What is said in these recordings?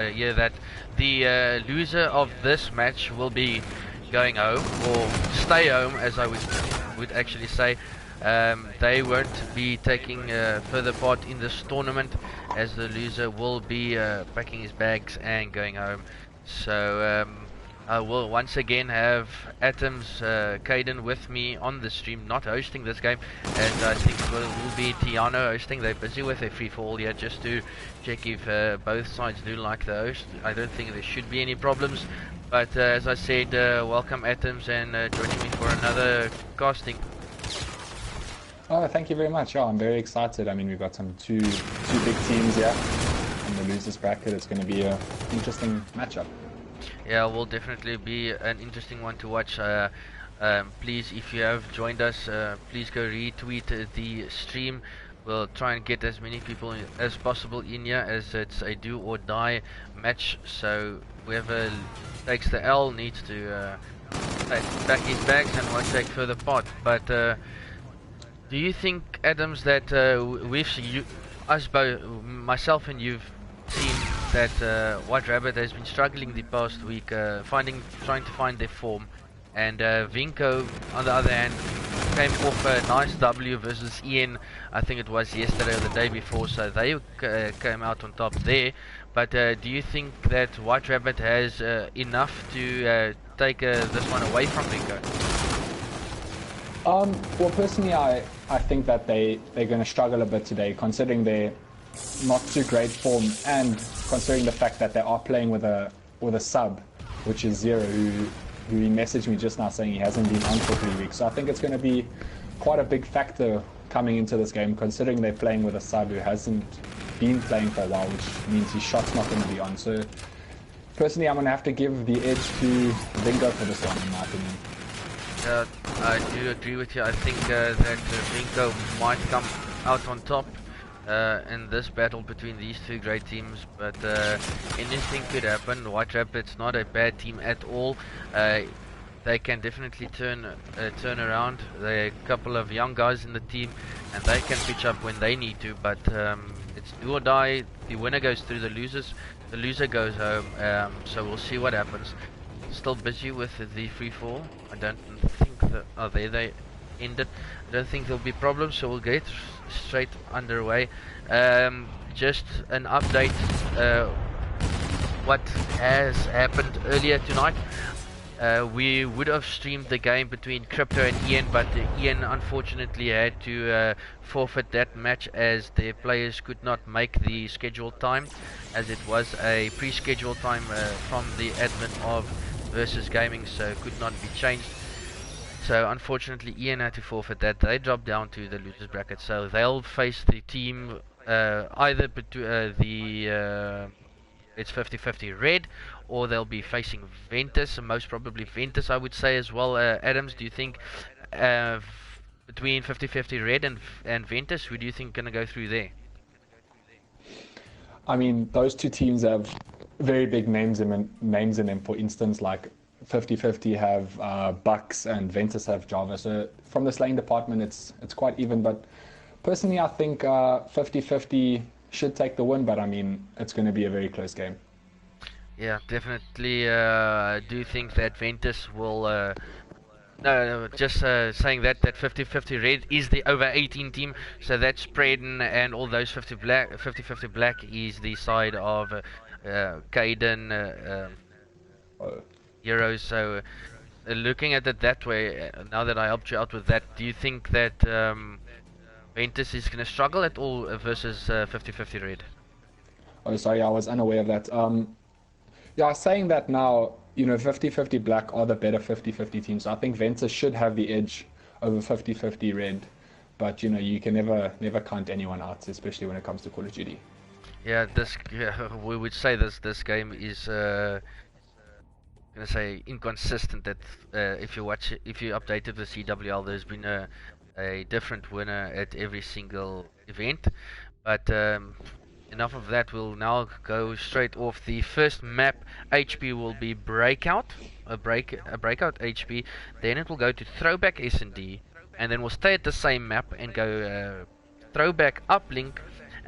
yeah, that the loser of this match will be going home, or stay home, as I would actually say. They won't be taking further part in this tournament, as the loser will be packing his bags and going home. So I will once again have Atoms, Caden with me on the stream, not hosting this game, as I think will be Tiano hosting. They're busy with a free-for-all here, just to check if both sides do like the host. I don't think there should be any problems, but as I said, welcome Atoms, and joining me for another casting. Oh, thank you very much. Yeah, I'm very excited. I mean, we've got two big teams here in the losers bracket. It's going to be an interesting matchup. Yeah, will definitely be an interesting one to watch. Please, if you have joined us, please go retweet the stream. We'll try and get as many people as possible in here, as it's a do or die match. So whoever takes the L needs to pack his bags and won't take further part. But do you think, Adams, that us both, myself and you've seen that White Rabbit has been struggling the past week, trying to find their form, and Vinco, on the other hand, came off a nice W versus Ian, I think it was yesterday or the day before, so they came out on top there. But do you think that White Rabbit has enough to take this one away from Vinco? Well, personally, I think that they're going to struggle a bit today, considering their not too great form, and considering the fact that they are playing with a sub, which is Zero, who he messaged me just now saying he hasn't been on for 3 weeks. So I think it's going to be quite a big factor coming into this game, considering they're playing with a sub who hasn't been playing for a while, which means his shot's not going to be on. So personally, I'm going to have to give the edge to Vinco for this one, in my opinion. I do agree with you. I think that Vinco might come out on top in this battle between these two great teams, but anything could happen. White Rabbit's not a bad team at all. They can definitely turn around. There are a couple of young guys in the team, and they can pitch up when they need to, but it's do or die. The winner goes through, the loser goes home, so we'll see what happens. Still busy with the free-fall. I don't think that... Oh, there they ended. I don't think there'll be problems, so we'll get straight underway. Just an update, what has happened earlier tonight. We would have streamed the game between Crypto and Ian, but Ian unfortunately had to forfeit that match, as their players could not make the scheduled time, as it was a pre-scheduled time from the admin of VSGaming, so could not be changed. So unfortunately Ian had to forfeit that. They dropped down to the losers bracket, so they'll face the team either it's 50-50 red, or they'll be facing Ventus, and most probably Ventus, I would say as well. Adams, do you think between 50-50 red and Ventus, who do you think gonna go through there? I mean, those two teams have very big names in them. For instance, like 50-50 have Bucks and Ventus have Java. So from the slaying department, it's quite even. But personally, I think 50-50 should take the win. But I mean, it's going to be a very close game. Yeah, definitely. I do think that Ventus will... No, just saying that 50-50 red is the over 18 team, so that's Braden, and all those 50-50 black is the side of Caden, Heroes. So looking at it that way, now that I helped you out with that, do you think that Ventus is going to struggle at all versus 50-50 red? Oh, sorry, I was unaware of that. Yeah, saying that now, you know, 50-50 black are the better 50-50 teams. So I think Ventus should have the edge over 50-50 red. But, you know, you can never count anyone out, especially when it comes to Call of Duty. Yeah, we would say this game is gonna say inconsistent. That if you updated the CWL, there's been a different winner at every single event. But enough of that. We'll now go straight off. The first map HP will be breakout, a breakout HP. Then it will go to throwback S&D, and then we'll stay at the same map and go throwback uplink,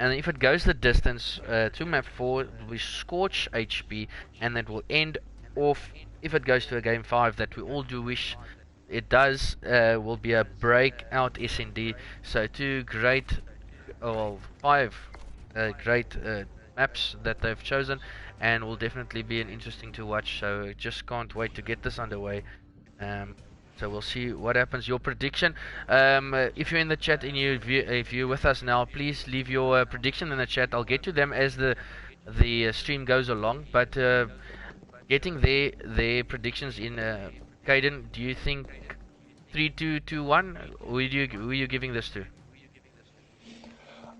and if it goes the distance to map 4, we scorch HP, and that will end off. If it goes to a game 5, that we all do wish it does, will be a breakout SND. So 2 great, or 5 great maps that they've chosen, and will definitely be an interesting to watch. So just can't wait to get this underway. So we'll see what happens. Your prediction, if you're in the chat and if you're with us now, please leave your prediction in the chat. I'll get to them as the stream goes along, but getting their predictions in. Kaiden, do you think 3-2-2-1? Who you giving this to?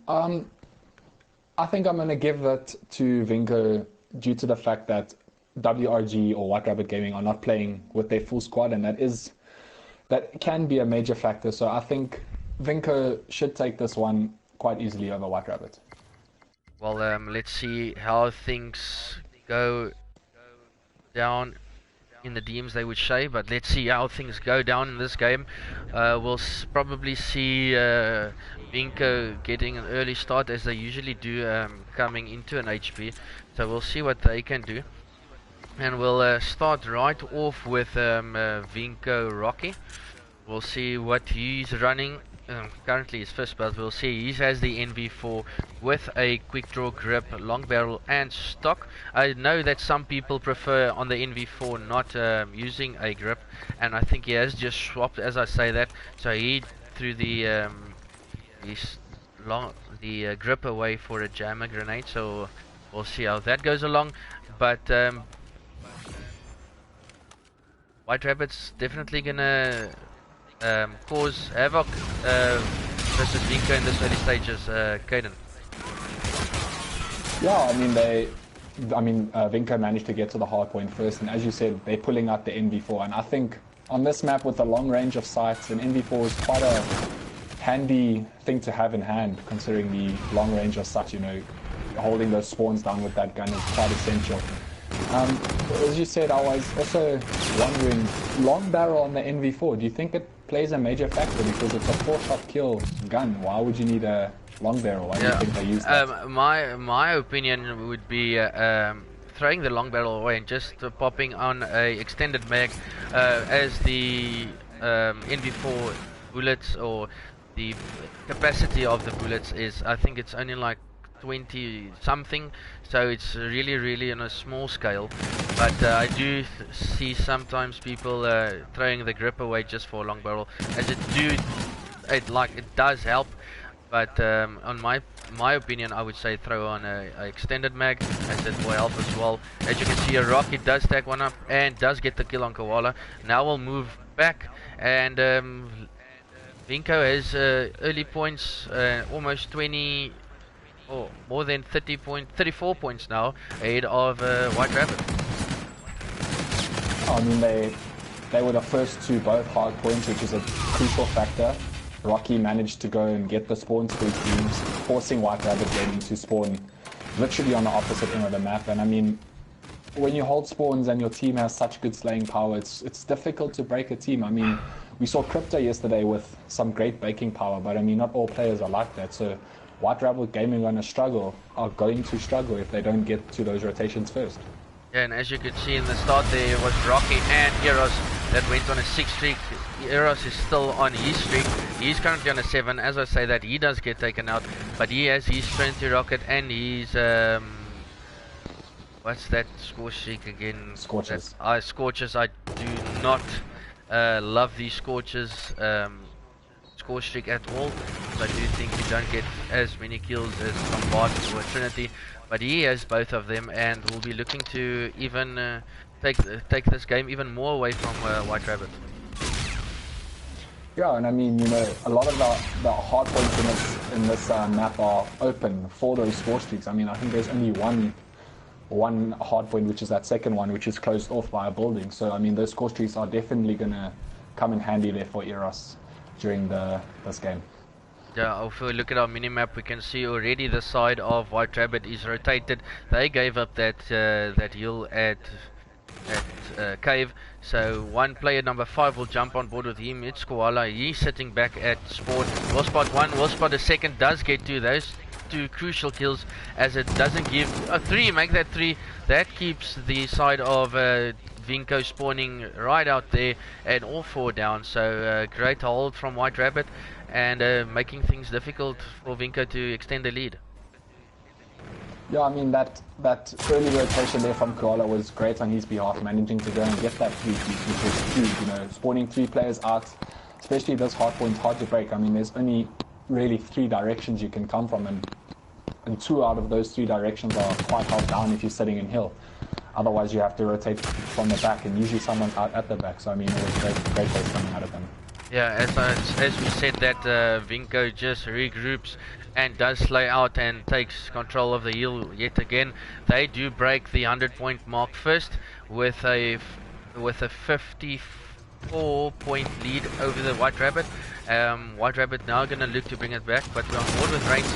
I think I'm going to give that to Vinco due to the fact that WRG or White Rabbit Gaming are not playing with their full squad, and that can be a major factor. So I think Vinco should take this one quite easily over White Rabbit. Well, let's see how things go down in the DMs, they would say, but let's see how things go down in this game. We'll probably see Vinco getting an early start, as they usually do, coming into an HP. So we'll see what they can do. And we'll start right off with Vinco Rocky. We'll see what he's running. Currently his first build. We'll see he has the NV4 with a quick draw grip, long barrel and stock. I know that some people prefer on the NV4 not using a grip, and I think he has just swapped as I say that. So he threw the grip away for a jammer grenade. So we'll see how that goes along. But White Rabbit's definitely gonna cause havoc versus Vinco in this early stages. Kaiden. Yeah, I mean, Vinco managed to get to the hard point first, and as you said, they're pulling out the NV4, and I think on this map with a long range of sights, an NV4 is quite a handy thing to have in hand, considering the long range of sights. You know, holding those spawns down with that gun is quite essential. As you said, I was also wondering, long barrel on the NV4, do you think it plays a major factor? Because it's a 4-shot kill gun. Why would you need a long barrel? Why do you think they use that? My opinion would be throwing the long barrel away and just popping on a extended mag, as the NV4 bullets, or the capacity of the bullets is, I think it's only like 20 something, so it's really on a small scale. But I do see sometimes people throwing the grip away just for a long barrel, as it does help. But on my opinion, I would say throw on a extended mag, as it will help as well. As you can see, a Rocky does tag one up and does get the kill on Koala. Now we'll move back, and Vinco has early points, almost 20. Oh, more than 34 points now ahead of White Rabbit. I mean, they were the first to both hard points, which is a crucial factor. Rocky managed to go and get the spawn through teams, forcing White Rabbit Gaming to spawn literally on the opposite end of the map. And I mean, when you hold spawns and your team has such good slaying power, it's difficult to break a team. I mean, we saw Crypto yesterday with some great baking power, but I mean, not all players are like that. So White Rabbit Gaming are going to struggle if they don't get to those rotations first. Yeah, and as you could see in the start, there was Rocky and Eros that went on a 6 streak. Eros is still on his streak. He's currently on a 7. As I say that, he does get taken out, but he has his Trinity Rocket and his what's that score streak again? Scorches. Scorches. I do not love these Scorches score streak at all. So I do think you don't get as many kills as Bombard or Trinity, but he has both of them, and will be looking to even take this game even more away from White Rabbit. Yeah, and I mean, you know, a lot of the hard points in this map are open for those score streaks. I mean, I think there's only one hard point, which is that second one, which is closed off by a building. So I mean, those score streaks are definitely gonna come in handy there for Eros during this game. Yeah, if we look at our minimap, we can see already the side of White Rabbit is rotated. They gave up that hill at Cave. So one player, number 5, will jump on board with him. It's Koala. He's sitting back at Sport. Will spot 1, will spot a second. Does get to those 2 crucial kills, as it doesn't give 3. Make that 3. That keeps the side of Vinco spawning right out there, and all 4 down. So great hold from White Rabbit, and making things difficult for Vinco to extend the lead. Yeah, I mean, that early rotation there from Koala was great on his behalf, managing to go and get that 3 piece, which was huge. You know, spawning 3 players out, especially this hard point, hard to break. I mean, there's only really 3 directions you can come from, and 2 out of those 3 directions are quite held down if you're sitting in hill. Otherwise, you have to rotate from the back, and usually someone's out at the back. So, I mean, it was great plays coming out of them. Yeah, as we said, that Vinco just regroups and does slay out and takes control of the hill yet again. They do break the 100-point mark first with a 54-point lead over the White Rabbit. White Rabbit now gonna look to bring it back, but we're on board with Reigns.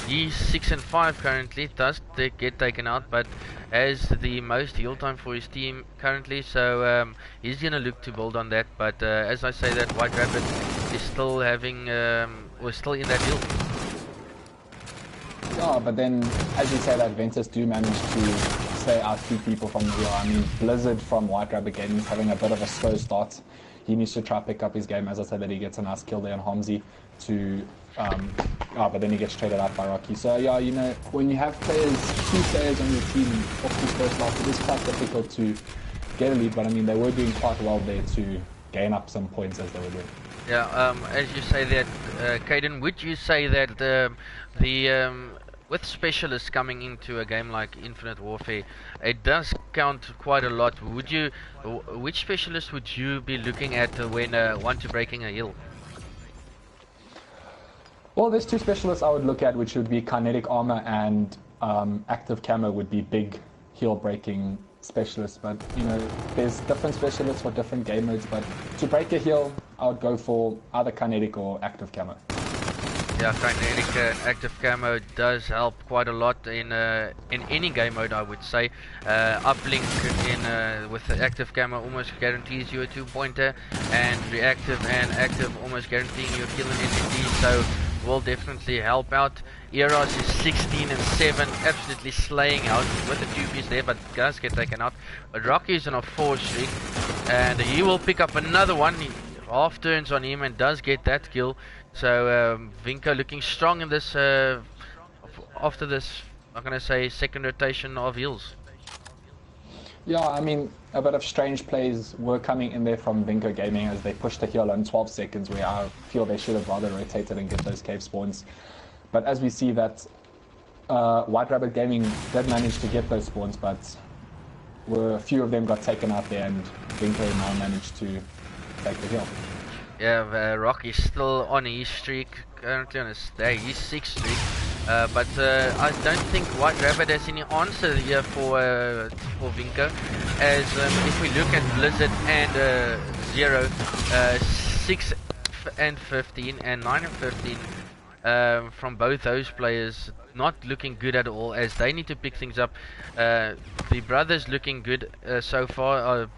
He's 6-5 currently, does get taken out, but has the most heal time for his team currently, so he's gonna look to build on that. But as I say, that White Rabbit is still having, was still in that hill. Yeah, but then, as you say, that Ventus do manage to stay out 2 people from the hill. I mean, Blizzard from White Rabbit Gaming is having a bit of a slow start. He needs to try pick up his game. As I said, that he gets a nice kill there on Homsy to, but then he gets traded out by Rocky. So yeah, you know, when you have 2 players on your team off this first lap, it is quite difficult to get a lead. But I mean, they were doing quite well there to gain up some points as they were doing. Yeah, as you say that, Caden, would you say that with specialists coming into a game like Infinite Warfare, it does count quite a lot? Which specialist would you be looking at when want to breaking a hill? Well, there's 2 specialists I would look at, which would be kinetic armor and active camo would be big heal breaking specialists. But you know, there's different specialists for different game modes. But to break a heal, I would go for either kinetic or active camo. Yeah, kinetic active camo does help quite a lot in any game mode, I would say. Uplink with the active camo almost guarantees you a 2-pointer, and reactive and active almost guaranteeing you a kill in NCT, so will definitely help out. Eros is 16-7, absolutely slaying out with the 2-piece there, but does get taken out. But Rocky is on a 4 streak, and he will pick up another one. Half turns on him and does get that kill. So Vinco looking strong in this after this, I'm gonna say, second rotation of heals. Yeah, I mean, a bit of strange plays were coming in there from Vinco Gaming as they pushed the heal in 12 seconds, where I feel they should have rather rotated and get those cave spawns. But as we see that White Rabbit Gaming did manage to get those spawns, but a few of them got taken out there, and Vinco now managed to take the heal. Yeah, Rocky's still on his streak, currently on his 6th streak. But I don't think White Rabbit has any answer here for Vinco, as if we look at Blizzard and Zero, 6 and 15 and 9 and 15 from both those players, not looking good at all, as they need to pick things up. The brothers looking good so far,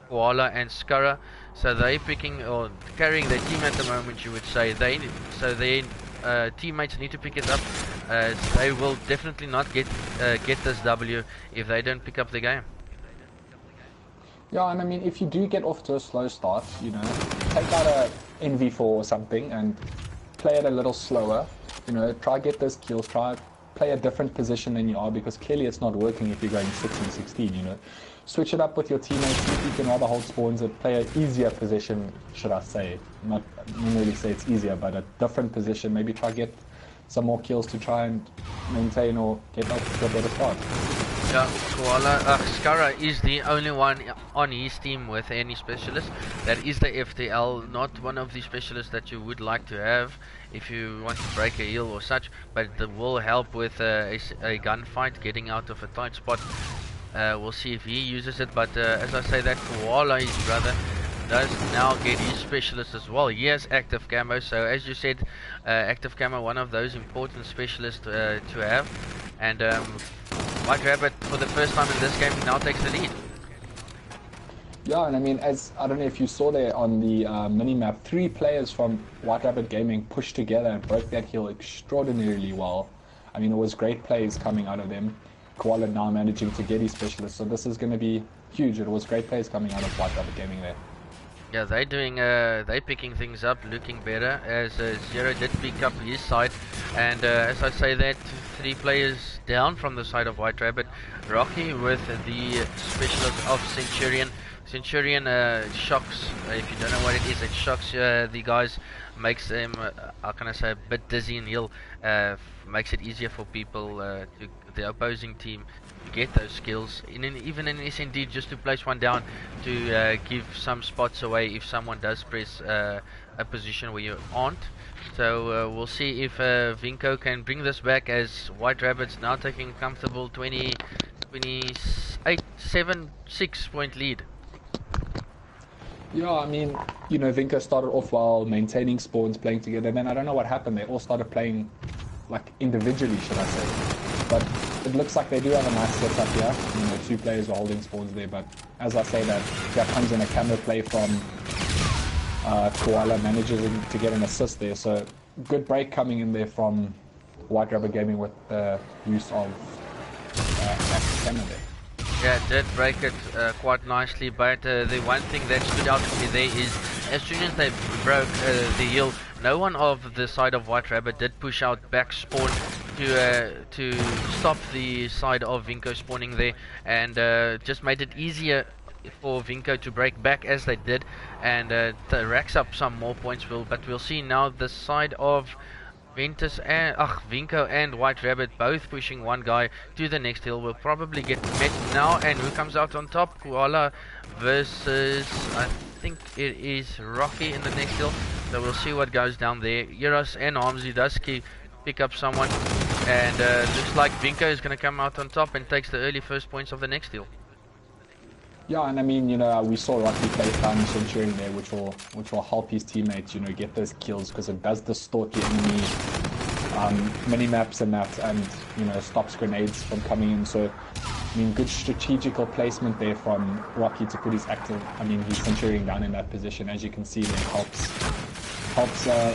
Koala and Skara, so they picking or carrying their team at the moment, you would say. Their teammates need to pick it up. They will definitely not get this W if they don't pick up the game. Yeah, and I mean, if you do get off to a slow start, you know, take out a NV4 or something and play it a little slower. You know, try get those kills, try play a different position than you are, because clearly it's not working if you're going 6 and 16, you know. Switch it up with your teammates, see if you can rather hold spawns and play an easier position, should I say. Not really say it's easier, but a different position. Maybe try get some more kills to try and maintain or get up to a better start. Yeah, Skara is the only one on his team with any specialist. That is the FTL, not one of the specialists that you would like to have if you want to break a heal or such, but it will help with a gunfight, getting out of a tight spot. We'll see if he uses it, but as I say, that Koala, his brother, does now get his specialist as well. He has active camo, so as you said, active camo, one of those important specialists to have. And White Rabbit, for the first time in this game, now takes the lead. Yeah, and I mean, as I don't know if you saw there on the mini map, three players from White Rabbit Gaming pushed together and broke that hill extraordinarily well. I mean, it was great plays coming out of them. Koala now managing to get his specialist, so this is going to be huge. It was great plays coming out of White Rabbit Gaming there. Yeah, they picking things up, looking better as Zero did pick up his side, and as I say that, three players down from the side of White Rabbit. Rocky with the specialist of Centurion. Centurion shocks, if you don't know what it is, it shocks the guys, makes them, how can I say, a bit dizzy and heal, makes it easier for people, the opposing team, to get those skills, even in SND, just to place one down, to give some spots away if someone does press a position where you aren't. So we'll see if Vinco can bring this back, as White Rabbits now taking a comfortable 28, 7, 6 point lead. Yeah, I mean, you know, Vinco started off while maintaining spawns, playing together. Then I don't know what happened. They all started playing, like, individually, should I say. But it looks like they do have a nice setup here. You know, two players are holding spawns there. But as I say that, there comes in a camera play from Koala, manages to get an assist there. So good break coming in there from White Rabbit Gaming with the use of that camera there. Yeah, it did break it quite nicely, but the one thing that stood out to me there is, as soon as they broke the hill, no one of the side of White Rabbit did push out back spawn to stop the side of Vinco spawning there, and just made it easier for Vinco to break back as they did, and racks up some more points. But we'll see now the side of Vinco and White Rabbit both pushing one guy to the next hill. Will probably get met now, and who comes out on top? Koala versus, I think it is Rocky in the next hill. So we'll see what goes down there. Euros and Hamzi does pick up someone, and looks like Vinco is going to come out on top and takes the early first points of the next hill. Yeah, and I mean, you know, we saw Rocky play down Centurion there, which will help his teammates, you know, get those kills, because it does distort the enemy mini maps and that, and you know, stops grenades from coming in. So, I mean, good strategical placement there from Rocky to put his his Centurion down in that position. As you can see, that helps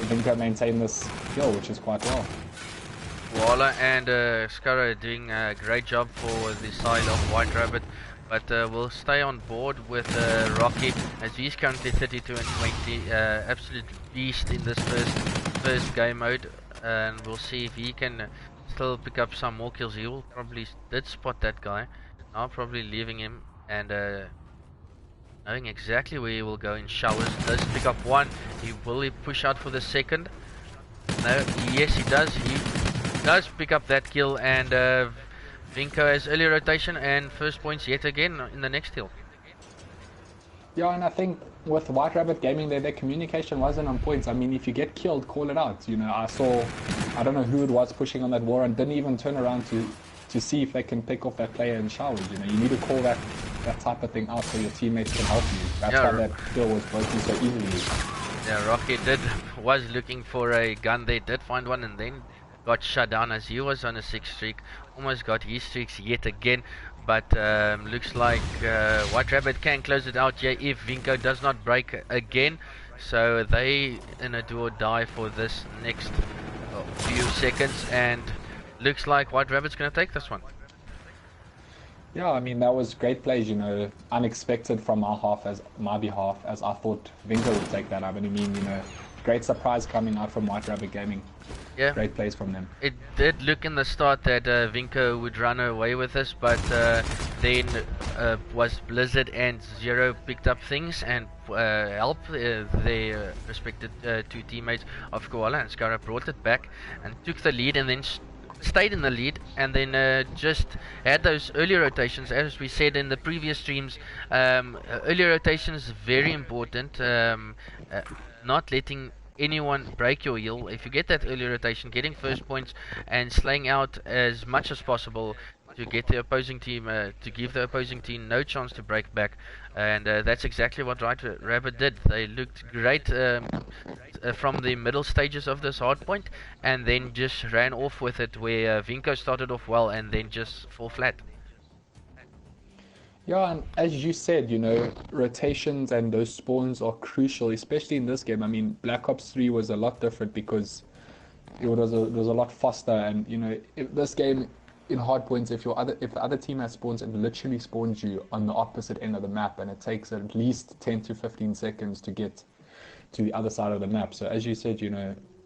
Vinco maintain this kill, which is quite well. Walla and Skara doing a great job for the side of White Rabbit. But we'll stay on board with Rocky, as he's currently 32 and 20, absolute beast in this first game mode, and we'll see if he can still pick up some more kills. He will probably did spot that guy, now probably leaving him, and knowing exactly where he will go in showers. Does pick up one. Will he push out for the second? No, yes he does. He does pick up that kill, and Vinco has early rotation and first points yet again in the next hill. Yeah, and I think with White Rabbit Gaming, their communication wasn't on point. I mean, if you get killed, call it out. You know, I don't know who it was pushing on that war and didn't even turn around to see if they can pick off that player in showers. You know, you need to call that type of thing out so your teammates can help you. That's why that kill was broken so easily. Yeah, Rocky was looking for a gun. They did find one, and then got shut down as he was on a 6 streak. Almost got his streaks yet again, but looks like White Rabbit can close it out here if Vinco does not break again. So they in a do or die for this next few seconds, and looks like White Rabbit's going to take this one. Yeah, I mean, that was great plays, you know, unexpected from my behalf, as I thought Vinco would take that. I mean, you know, great surprise coming out from White Rabbit Gaming. Yeah, great plays from them. It did look in the start that Vinco would run away with this, but then was Blizzard and Zero picked up things and helped their respected two teammates of Koala and Skara, brought it back and took the lead, and then stayed in the lead, and then just had those early rotations. As we said in the previous streams, early rotations very important, not letting anyone break your heel. If you get that early rotation, getting first points and slaying out as much as possible to get the opposing team, to give the opposing team no chance to break back, and that's exactly what White Rabbit did. They looked great from the middle stages of this hard point, and then just ran off with it, where Vinco started off well and then just fall flat. Yeah, and as you said, rotations and those spawns are crucial, especially in this game. I mean, Black Ops 3 was a lot different because it was a lot faster, and if this game in hardpoints, if the other team has spawns, it literally spawns you on the opposite end of the map, and it takes at least 10 to 15 seconds to get to the other side of the map. So as you said,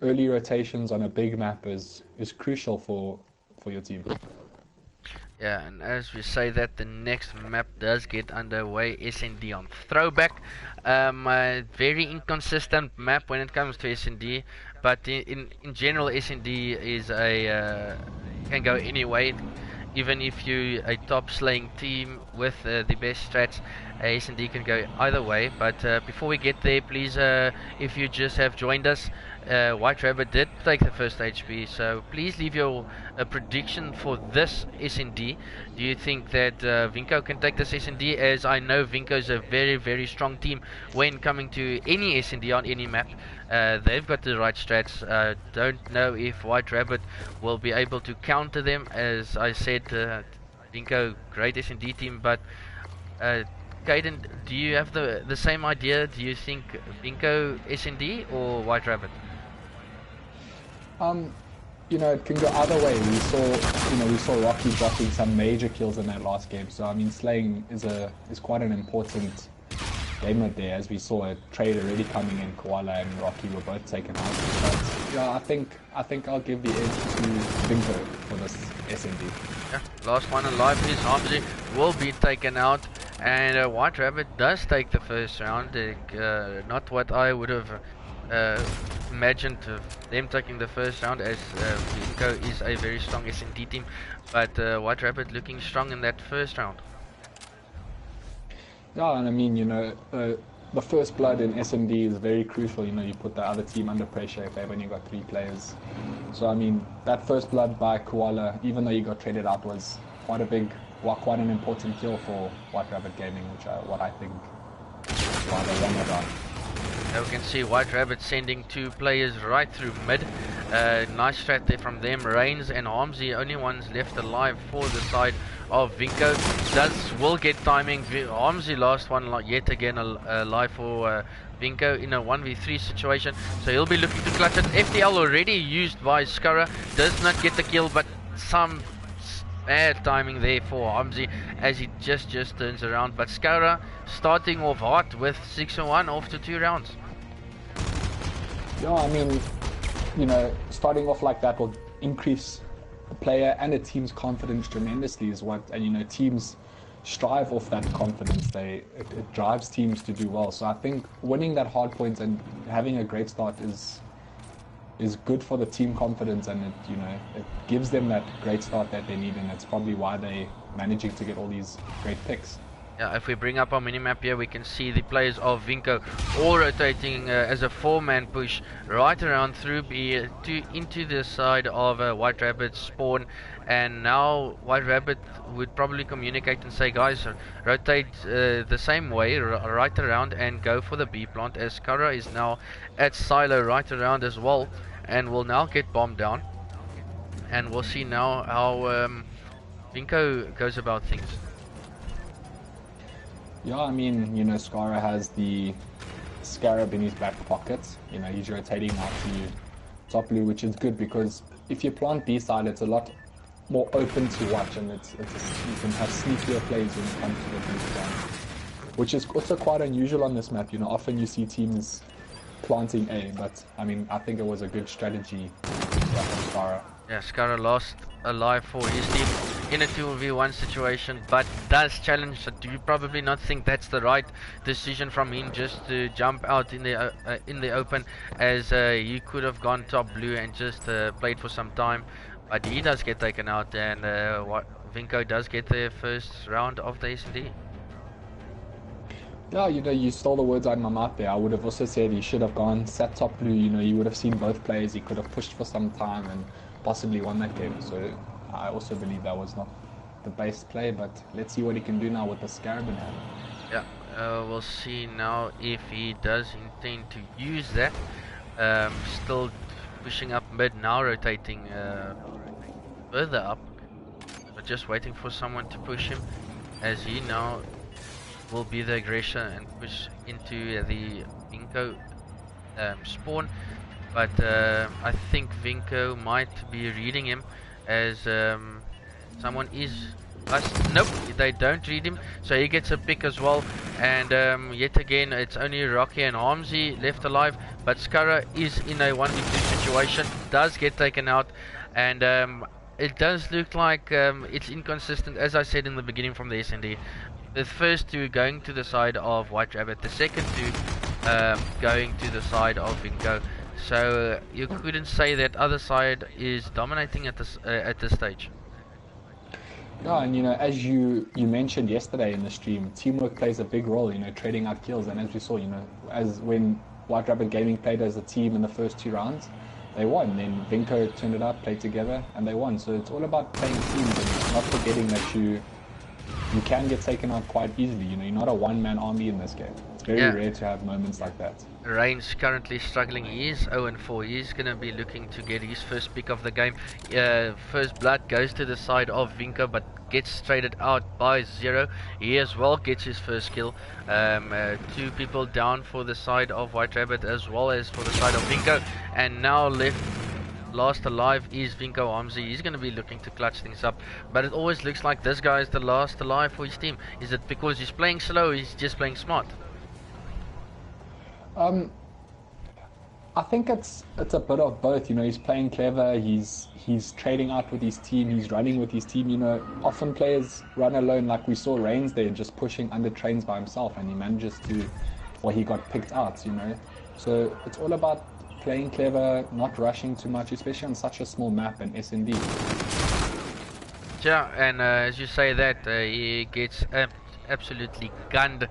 early rotations on a big map is crucial for your team. Yeah, and as we say that, the next map does get underway, SND on Throwback. A very inconsistent map when it comes to SND, but in general, SND is a can go any way. Even if you a top slaying team with the best strats, S&D can go either way. But before we get there, please, if you just have joined us, White Rabbit did take the first HP, so please leave your prediction for this S&D. Do you think that Vinco can take this S&D? As I know Vinco is a very, very strong team when coming to any S&D on any map. They've got the right strats. Don't know if White Rabbit will be able to counter them. As I said, Vinco, great S&D team, but Kaiden, do you have the same idea? Do you think Vinco S&D or White Rabbit? Um, it can go either way. We saw Rocky dropping some major kills in that last game. So I mean, slaying is quite an important game mode there, as we saw a trade already coming in. Koala and Rocky were both taken out. But yeah, I think I'll give the edge to Vinco for this SMD. Yeah, last one alive is Hamzi, will be taken out, and White Rabbit does take the first round. Not what I would have imagined of them taking the first round, as Vinco is a very strong S&D team, but White Rabbit looking strong in that first round. Yeah, and I mean, the first blood in SMD is very crucial. You put the other team under pressure if they've only got 3 players. So I mean, that first blood by Koala, even though he got traded out, was quite an important kill for White Rabbit Gaming, what I think why they won the round. Now we can see White Rabbit sending 2 players right through mid. Nice strat there from them. Reigns and Hamzi, only ones left alive for the side of Vinco. Will get timing. Hamzi last one yet again alive for Vinco in a 1v3 situation. So he'll be looking to clutch it. FTL already used by Scurra. Does not get the kill, but some bad timing there for Hamzi as he just turns around. But Scurra starting off hot with 6-1 after 2 rounds. Yeah, I mean, starting off like that will increase the player and a team's confidence tremendously, and teams strive off that confidence. It drives teams to do well. So I think winning that hard point and having a great start is good for the team confidence, and it gives them that great start that they need, and that's probably why they're managing to get all these great picks. Yeah, if we bring up our minimap here, we can see the players of Vinco all rotating as a 4-man push right around through into the side of White Rabbit's spawn. And now White Rabbit would probably communicate and say, guys, rotate the same way right around and go for the B plant, as Kara is now at silo right around as well and will now get bombed down. And we'll see now how Vinco goes about things. Yeah, I mean, Skara has the Scarab in his back pocket. He's rotating out to top blue, which is good because if you plant B side, it's a lot more open to watch, and you can have sneakier plays when it comes to the blue side, which is also quite unusual on this map. Often you see teams planting A, but I mean, I think it was a good strategy from Skara. Yeah, Skara lost alive for his team in a 2v1 situation, but does challenge. So do you probably not think that's the right decision from him, just to jump out in the open, as he could have gone top blue and just played for some time, but he does get taken out, and Vinco does get the first round of the S&D. Yeah, you stole the words out of my mouth there. I would have also said he should have gone sat top blue. You would have seen both players. He could have pushed for some time and possibly won that game. So I also believe that was not the best play, but let's see what he can do now with the Scarab in hand. Yeah, we'll see now if he does intend to use that. Still pushing up mid now, rotating further up, but just waiting for someone to push him. as he now will be the aggressor and push into the Vinco spawn. But I think Vinco might be reading him as someone is nope, they don't read him, so he gets a pick as well. And yet again, it's only Rocky and Harmsy left alive, but Skara is in a 1v2 situation, does get taken out, and it does look like it's inconsistent, as I said in the beginning from the SND. The first two going to the side of White Rabbit, the second two going to the side of Vinco. So you couldn't say that other side is dominating at this stage. Yeah, and as you mentioned yesterday in the stream, teamwork plays a big role, trading out kills. And as we saw, as when White Rabbit Gaming played as a team in the first 2 rounds, they won. Then Vinco turned it up, played together, and they won. So it's all about playing teams and not forgetting that you can get taken out quite easily. You're not a one-man army in this game. It's very rare to have moments like that. Reigns currently struggling. He is 0-4. He's going to be looking to get his first pick of the game. First blood goes to the side of Vinco, but gets traded out by Zero. He as well gets his first kill. 2 people down for the side of White Rabbit as well as for the side of Vinco. And now last alive is Vinco Harmsy. He's going to be looking to clutch things up, but it always looks like this guy is the last alive for his team. Is it because he's playing slow, or he's just playing smart? I think it's a bit of both. He's playing clever. He's trading out with his team. He's running with his team. Often players run alone, like we saw Reigns there, just pushing under trains by himself, and he manages to, or he got picked out. So it's all about playing clever, not rushing too much, especially on such a small map in S&D. Yeah, and as you say that, he gets absolutely gunned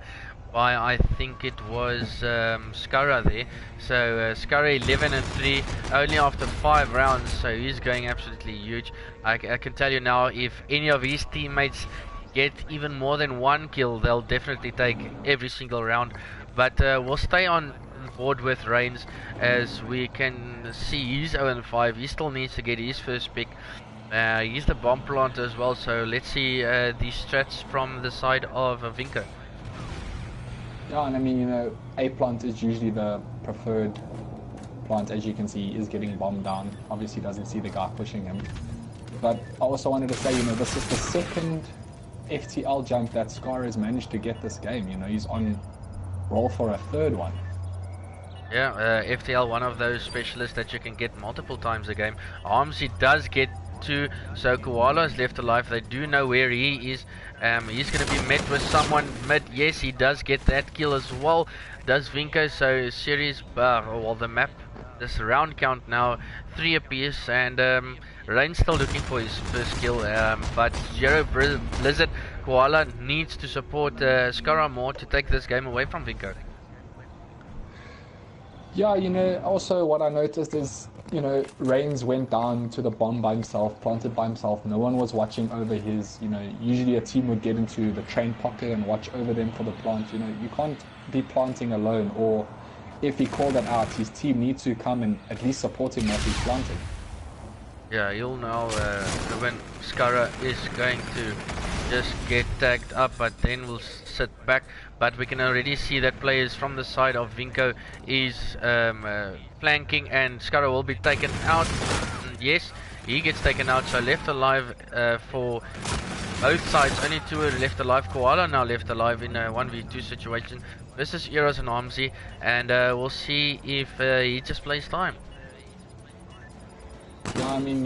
by, I think it was Skara there. So Skara 11-3, only after 5 rounds, so he's going absolutely huge. I can tell you now, if any of his teammates get even more than 1 kill, they'll definitely take every single round. But we'll stay on board with Reigns, as we can see he's 0-5. He still needs to get his first pick. He's the bomb plant as well, so let's see the strats from the side of Vinco. Yeah, and I mean, A plant is usually the preferred plant. As you can see, he is getting bombed down. Obviously doesn't see the guy pushing him. But I also wanted to say, this is the second FTL jump that Scar has managed to get this game. He's on roll for a 3rd one. Yeah, FTL, one of those specialists that you can get multiple times a game. Armsy does get 2, so Koala is left alive. They do know where he is. He's going to be met with someone mid. Yes, he does get that kill as well. Does Vinco, so series, well, the map, this round count now, 3 apiece, and Rain's still looking for his first kill, but Zero Blizzard, Koala needs to support Skara more to take this game away from Vinco. Yeah, also what I noticed is, Reigns went down to the bomb by himself, planted by himself. No one was watching over his, usually a team would get into the train pocket and watch over them for the plant. You can't be planting alone, or if he called that out, his team needs to come and at least support him while he's planting. Yeah, you'll know when Skara is going to just get tagged up, but then we'll sit back. But we can already see that players from the side of Vinco is flanking, and Skara will be taken out. Yes, he gets taken out, so left alive for both sides. Only 2 are left alive. Koala now left alive in a 1v2 situation. This is Eros and Armsy, and we'll see if he just plays time. Yeah, I mean,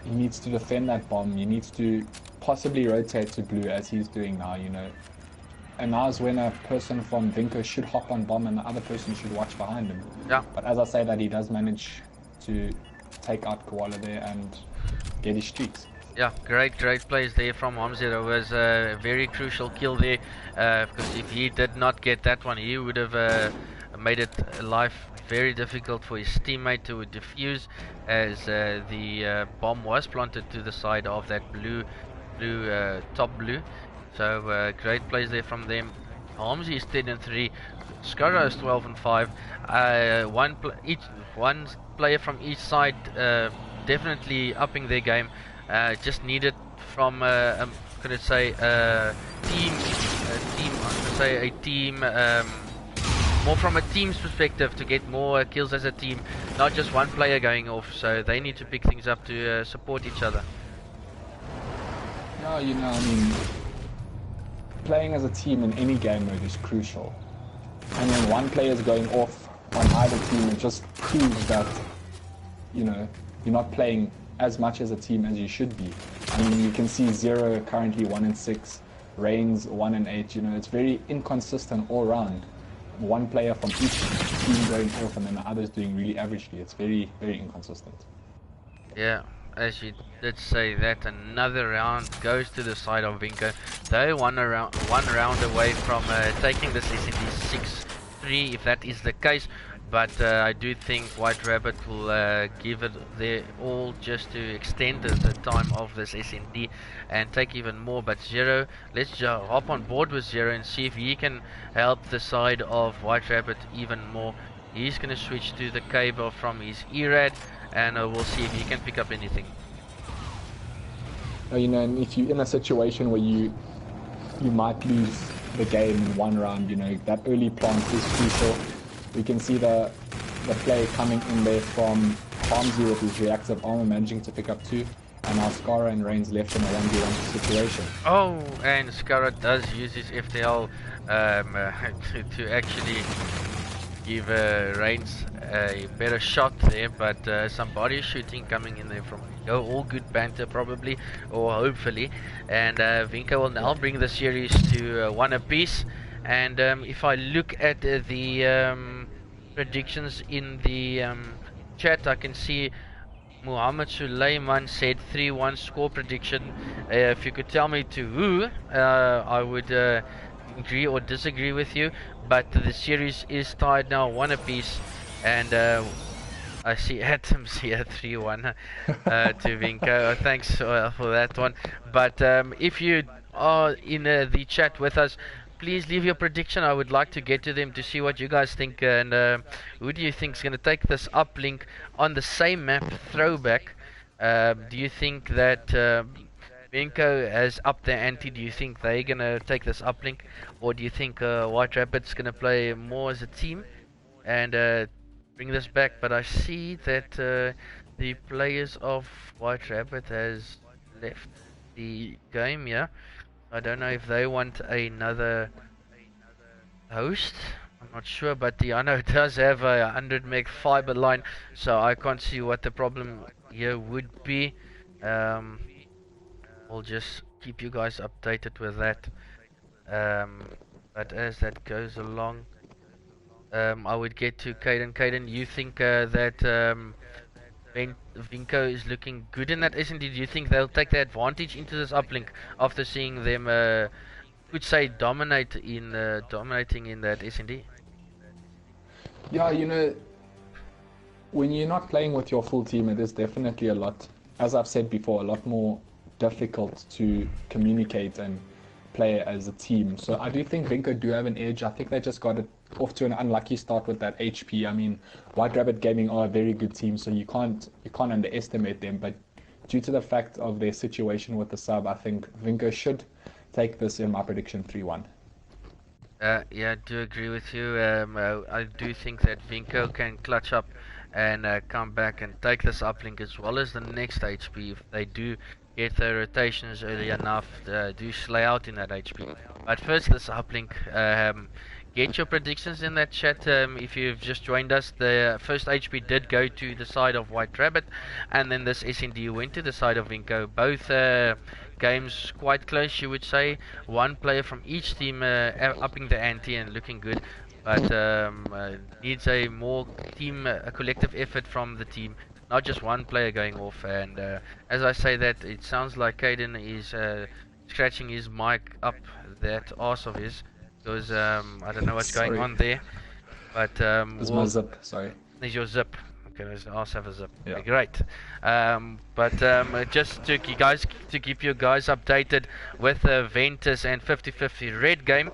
he needs to defend that bomb. He needs to possibly rotate to blue, as he's doing now, And now is when a person from Vinco should hop on bomb and the other person should watch behind him. Yeah. But as I say that, he does manage to take out Koala there and get his streaks. Yeah, great plays there from Hamza. It was a very crucial kill there, because if he did not get that one, he would have made it life very difficult for his teammate to defuse, as the bomb was planted to the side of that top blue. So great plays there from them. Hamza is 10-3, Skara is 12-5. One player from each side definitely upping their game. Just needed from could I say, a team, more from a team's perspective to get more kills as a team, not just one player going off. So they need to pick things up to support each other. No, you know, I mean, playing as a team in any game mode is crucial. And when one player is going off on either team, it just proves that, you know, you're not playing as much as a team as you should be. I mean, you can see Zero currently 1-6, Reigns 1-8. You know, it's very inconsistent all round. One player from each team going off, and then the others doing really averagely. It's very, very inconsistent. Yeah, as you did say that, another round goes to the side of Vinco. They're one round away from taking this SND 6-3, if that is the case. But I do think White Rabbit will give it their all just to extend the time of this SND and take even more. But Zero, let's hop on board with Zero and see if he can help the side of White Rabbit even more. He's going to switch to the cave from his ERAD, and we'll see if he can pick up anything. You know, and if you're in a situation where you might lose the game in one round, you know, that early plant is crucial. We can see the play coming in there from Palmsy with his reactive armor managing to pick up 2, and now Skara and Reigns left in a 1v1 situation. Oh, and Skara does use his FTL to actually give Reigns a better shot there, but some body shooting coming in there from Vinco. All good banter probably, or hopefully, and Vinco will now bring the series to 1 apiece. And if I look at the predictions in the chat, I can see Muhammad Suleiman said 3-1 score prediction. If you could tell me to who, I would agree or disagree with you. But the series is tied now 1 apiece, and I see Adams here 3-1 to Vinco. Thanks for that one. But if you are in the chat with us, please leave your prediction. I would like to get to them to see what you guys think, and who do you think is going to take this uplink on the same map, Throwback? Do you think that Vinco has upped their ante? Do you think they're going to take this uplink, or do you think White Rabbit's going to play more as a team and bring this back? But I see that the players of White Rabbit has left the game, yeah. I don't know if they want another host. I'm not sure, but the Ano does have a 100 meg fiber line, so I can't see what the problem here would be. We'll just keep you guys updated with that. But as that goes along, I would get to Caden. Caden, you think that Vinco is looking good in that SND? Do you think they'll take the advantage into this uplink after seeing them, could say, dominating in that SND? Yeah, you know, when you're not playing with your full team, it is definitely a lot, as I've said before, a lot more difficult to communicate and play as a team. So I do think Vinco do have an edge. I think they just got it off to an unlucky start with that HP. I mean, White Rabbit Gaming are a very good team, so you can't underestimate them. But due to the fact of their situation with the sub, I think Vinco should take this in my prediction 3-1. Yeah, I do agree with you. I do think that Vinco can clutch up and come back and take this uplink as well as the next HP if they do get the rotations early enough, do slay out in that HP. But first, this uplink. Get your predictions in that chat. If you've just joined us, the first HP did go to the side of White Rabbit, and then this SND went to the side of Vinco. Both games quite close, you would say. One player from each team upping the ante and looking good, but needs a more team, a collective effort from the team, not just one player going off. And as I say that, it sounds like Caden is scratching his mic up that arse of his. Because I don't know what's going on there, but it's my zip. Sorry. It's your zip. Okay, let's also have a zip. Yeah. Okay, great. But just to keep you guys updated with Ventus and 50-50 red game.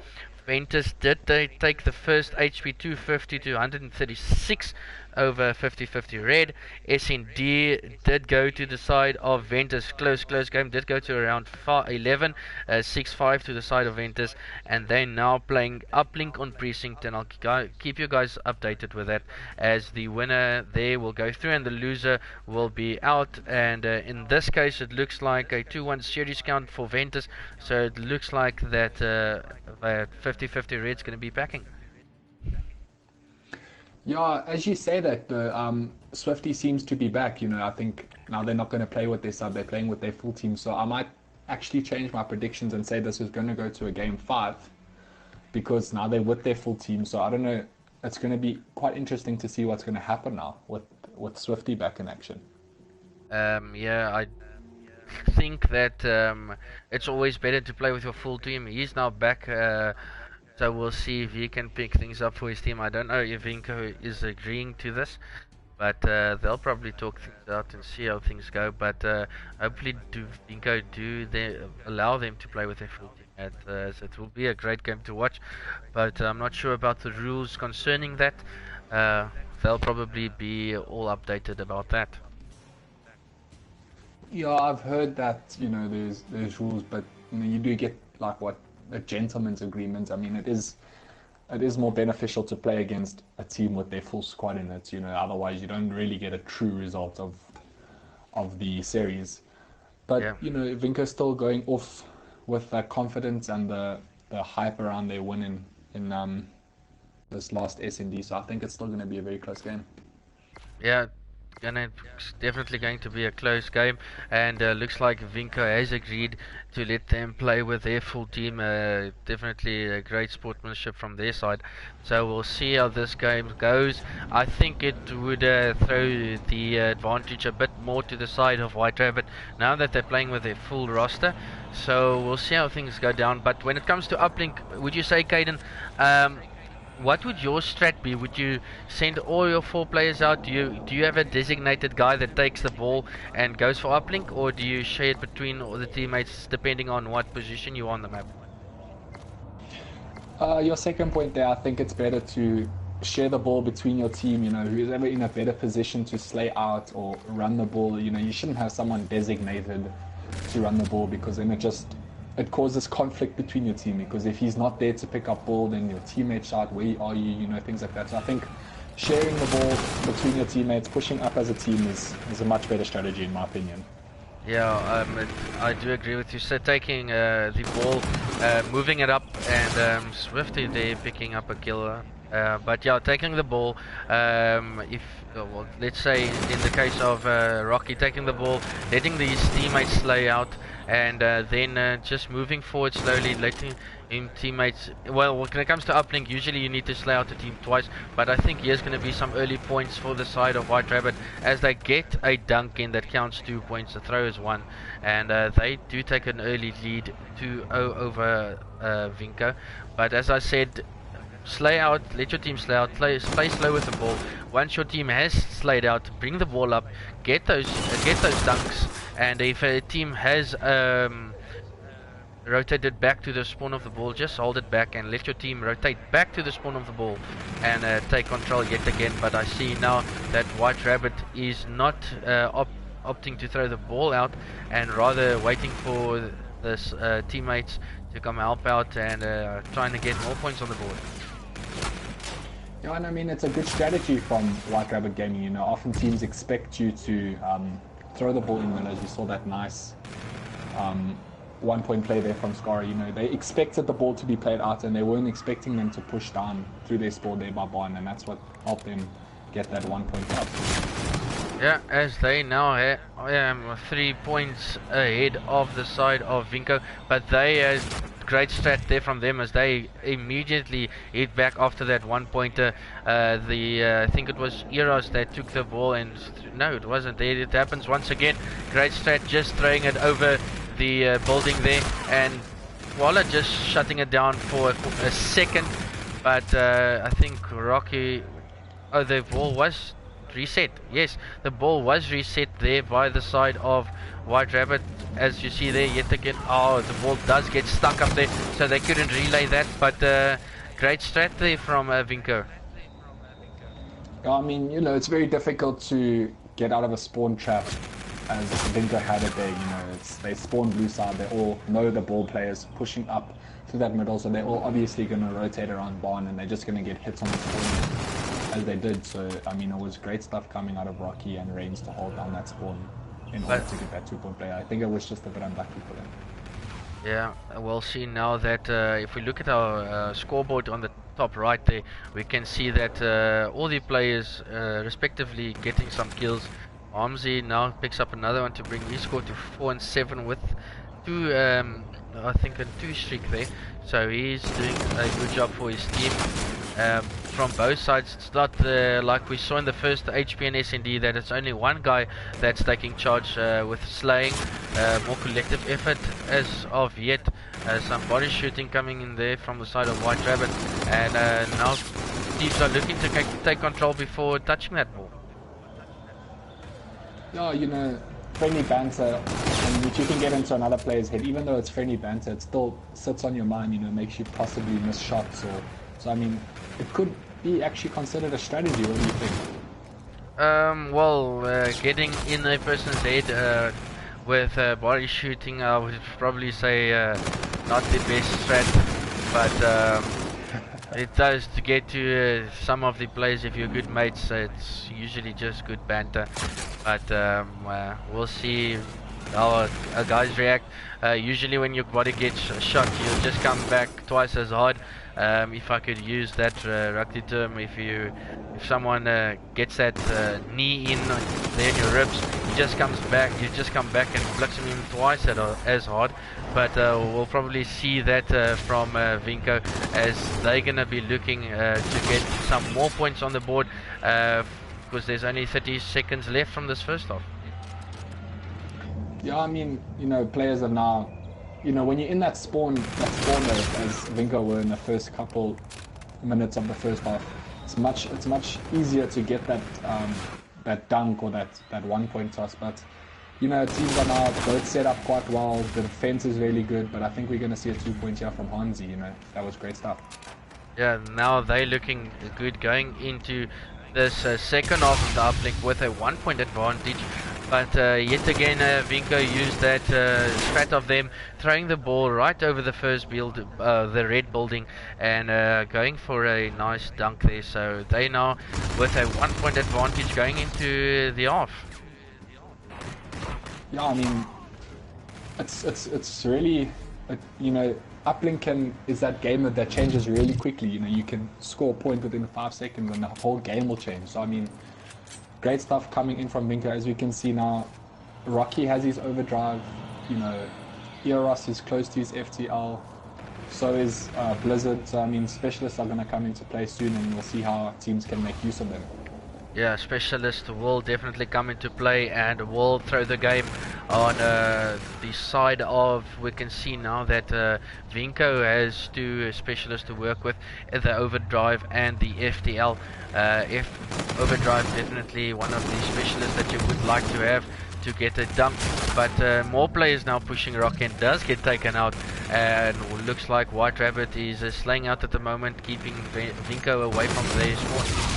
Ventus did take the first HP 250 to 136 over 50-50 red. S&D did go to the side of Ventus. Close game. Did go to around 11, 6-5 to the side of Ventus. And they're now playing Uplink on Precinct. And I'll keep you guys updated with that, as the winner there will go through and the loser will be out. And in this case, it looks like a 2-1 series count for Ventus. So it looks like that 50-50 red's going to be backing. Yeah, as you say that, the Swifty seems to be back. You know, I think now they're not going to play with their sub; they're playing with their full team. So I might actually change my predictions and say this is going to go to a game 5, because now they're with their full team. So I don't know. It's going to be quite interesting to see what's going to happen now with Swifty back in action. Yeah, I think that it's always better to play with your full team. He's now back. So we'll see if he can pick things up for his team. I don't know if Vinco is agreeing to this, but they'll probably talk things out and see how things go. But hopefully, Vinco allow them to play with their full team. So it will be a great game to watch. But I'm not sure about the rules concerning that. They'll probably be all updated about that. Yeah, I've heard that, you know, there's rules, but you know, you do get like what a gentleman's agreement. I mean, it is more beneficial to play against a team with their full squad in it. You know, otherwise you don't really get a true result of the series. But Yeah. you know, Vinco's still going off with the confidence and the hype around their win in this last S&D. So I think it's still going to be a very close game. Yeah, definitely going to be a close game, and looks like Vinco has agreed to let them play with their full team. Definitely a great sportsmanship from their side. So we'll see how this game goes. I think it would throw the advantage a bit more to the side of White Rabbit now that they're playing with their full roster. So we'll see how things go down. But when it comes to Uplink, would you say, Caden, what would your strat be? Would you send all your 4 players out? Do you have a designated guy that takes the ball and goes for uplink, or do you share it between all the teammates depending on what position you're on the map? Your second point there, I think it's better to share the ball between your team. You know, who's ever in a better position to slay out or run the ball. You know, you shouldn't have someone designated to run the ball, because then it causes conflict between your team, because if he's not there to pick up ball, then your teammates shout, where are you, you know, things like that. So I think sharing the ball between your teammates, pushing up as a team is a much better strategy in my opinion. Yeah, I do agree with you. So taking the ball, moving it up, and Swifty there picking up a killer. But yeah, taking the ball, well, let's say in the case of Rocky, taking the ball, letting these teammates slay out, and then just moving forward slowly, letting him teammates. Well, when it comes to uplink, usually you need to slay out the team twice, but I think here's going to be some early points for the side of White Rabbit as they get a dunk in that counts 2 points. The throw is 1, and they do take an early lead 2-0 over Vinco. But as I said, slay out, let your team slay out, play slow with the ball. Once your team has slayed out, bring the ball up, get those dunks, and if a team has rotated back to the spawn of the ball, just hold it back and let your team rotate back to the spawn of the ball and take control yet again. But I see now that White Rabbit is not opting to throw the ball out, and rather waiting for this teammates to come help out and trying to get more points on the board. Yeah, and I mean, it's a good strategy from White Rabbit Gaming. You know, often teams expect you to throw the ball in, as you saw that nice 1-point play there from Scary. You know, they expected the ball to be played out, and they weren't expecting them to push down through their spawn there by Barn, and that's what helped them get that 1 point up. Yeah, as they now have 3 points ahead of the side of Vinco, but they great strat there from them as they immediately hit back after that 1-pointer. I think it was Eros that took the ball, and no, it wasn't. There it happens once again. Great strat, just throwing it over the building there, and Walla just shutting it down for a second. But I think Rocky, the ball was reset. Yes, the ball was reset there by the side of White Rabbit, as you see there yet again. Oh, the ball does get stuck up there, so they couldn't relay that, but great strat there from Vinco. I mean, you know, it's very difficult to get out of a spawn trap as Vinco had it there. You know, they spawn blue side. They all know the ball players pushing up to that middle, so they're all obviously going to rotate around barn, and they're just going to get hits on the spawn as they did. So, I mean, it was great stuff coming out of Rocky and Reigns to hold down that spawn in order to get that 2-point play. I think it was just a bit unlucky for them. Yeah, we'll see now that if we look at our scoreboard on the top right there, we can see that all the players respectively getting some kills. Armsy now picks up another one to bring his score to 4 and 7 with two, I think a 2 streak there. So he's doing a good job for his team. From both sides, it's not like we saw in the first HP and SND that it's only one guy that's taking charge with slaying. More collective effort as of yet. Some body shooting coming in there from the side of White Rabbit, and now teams are looking to take control before touching that ball. Yeah, you know, friendly banter, and if you can get into another player's head, even though it's friendly banter, it still sits on your mind, you know, makes you possibly miss shots. Or so, I mean, it could be actually considered a strategy. What do you think? Well, getting in a person's head with body shooting, I would probably say not the best strat, but it does to get to some of the players. If you're good mates, it's usually just good banter. But we'll see how guys react. Usually when your body gets shot, you'll just come back twice as hard. If I could use that rugby term, if someone gets that knee in there in your ribs, you just come back and flicks him twice as hard. But we'll probably see that from Vinco, as they're gonna be looking to get some more points on the board, because there's only 30 seconds left from this first half. Yeah, I mean, you know, players are now, you know, when you're in that spawn mode, as Vinco were in the first couple minutes of the first half, it's much easier to get that that dunk or that 1-point toss. But you know, teams are now both set up quite well. The defense is really good, but I think we're going to see a 2-point here from Hansi. You know, that was great stuff. Yeah, now they're looking good going into this second half of the uplink with a 1-point advantage. But yet again, Vinco used that strat of them throwing the ball right over the first build, the red building, and going for a nice dunk there. So they now with a 1-point advantage going into the half. Yeah, I mean, it's really, you know, uplink is that game that changes really quickly. You know, you can score a point within 5 seconds and the whole game will change. So I mean, great stuff coming in from Vinco. As we can see now, Rocky has his overdrive, you know, Eros is close to his FTL, so is Blizzard. So I mean, specialists are going to come into play soon, and we'll see how teams can make use of them. Yeah, specialists will definitely come into play and will throw the game on the side of, we can see now that Vinco has 2 specialists to work with, the overdrive and the FTL. If overdrive, definitely one of the specialists that you would like to have to get a dump, but more players now pushing Rocky and does get taken out, and looks like White Rabbit is slaying out at the moment, keeping Vinco away from their spawn.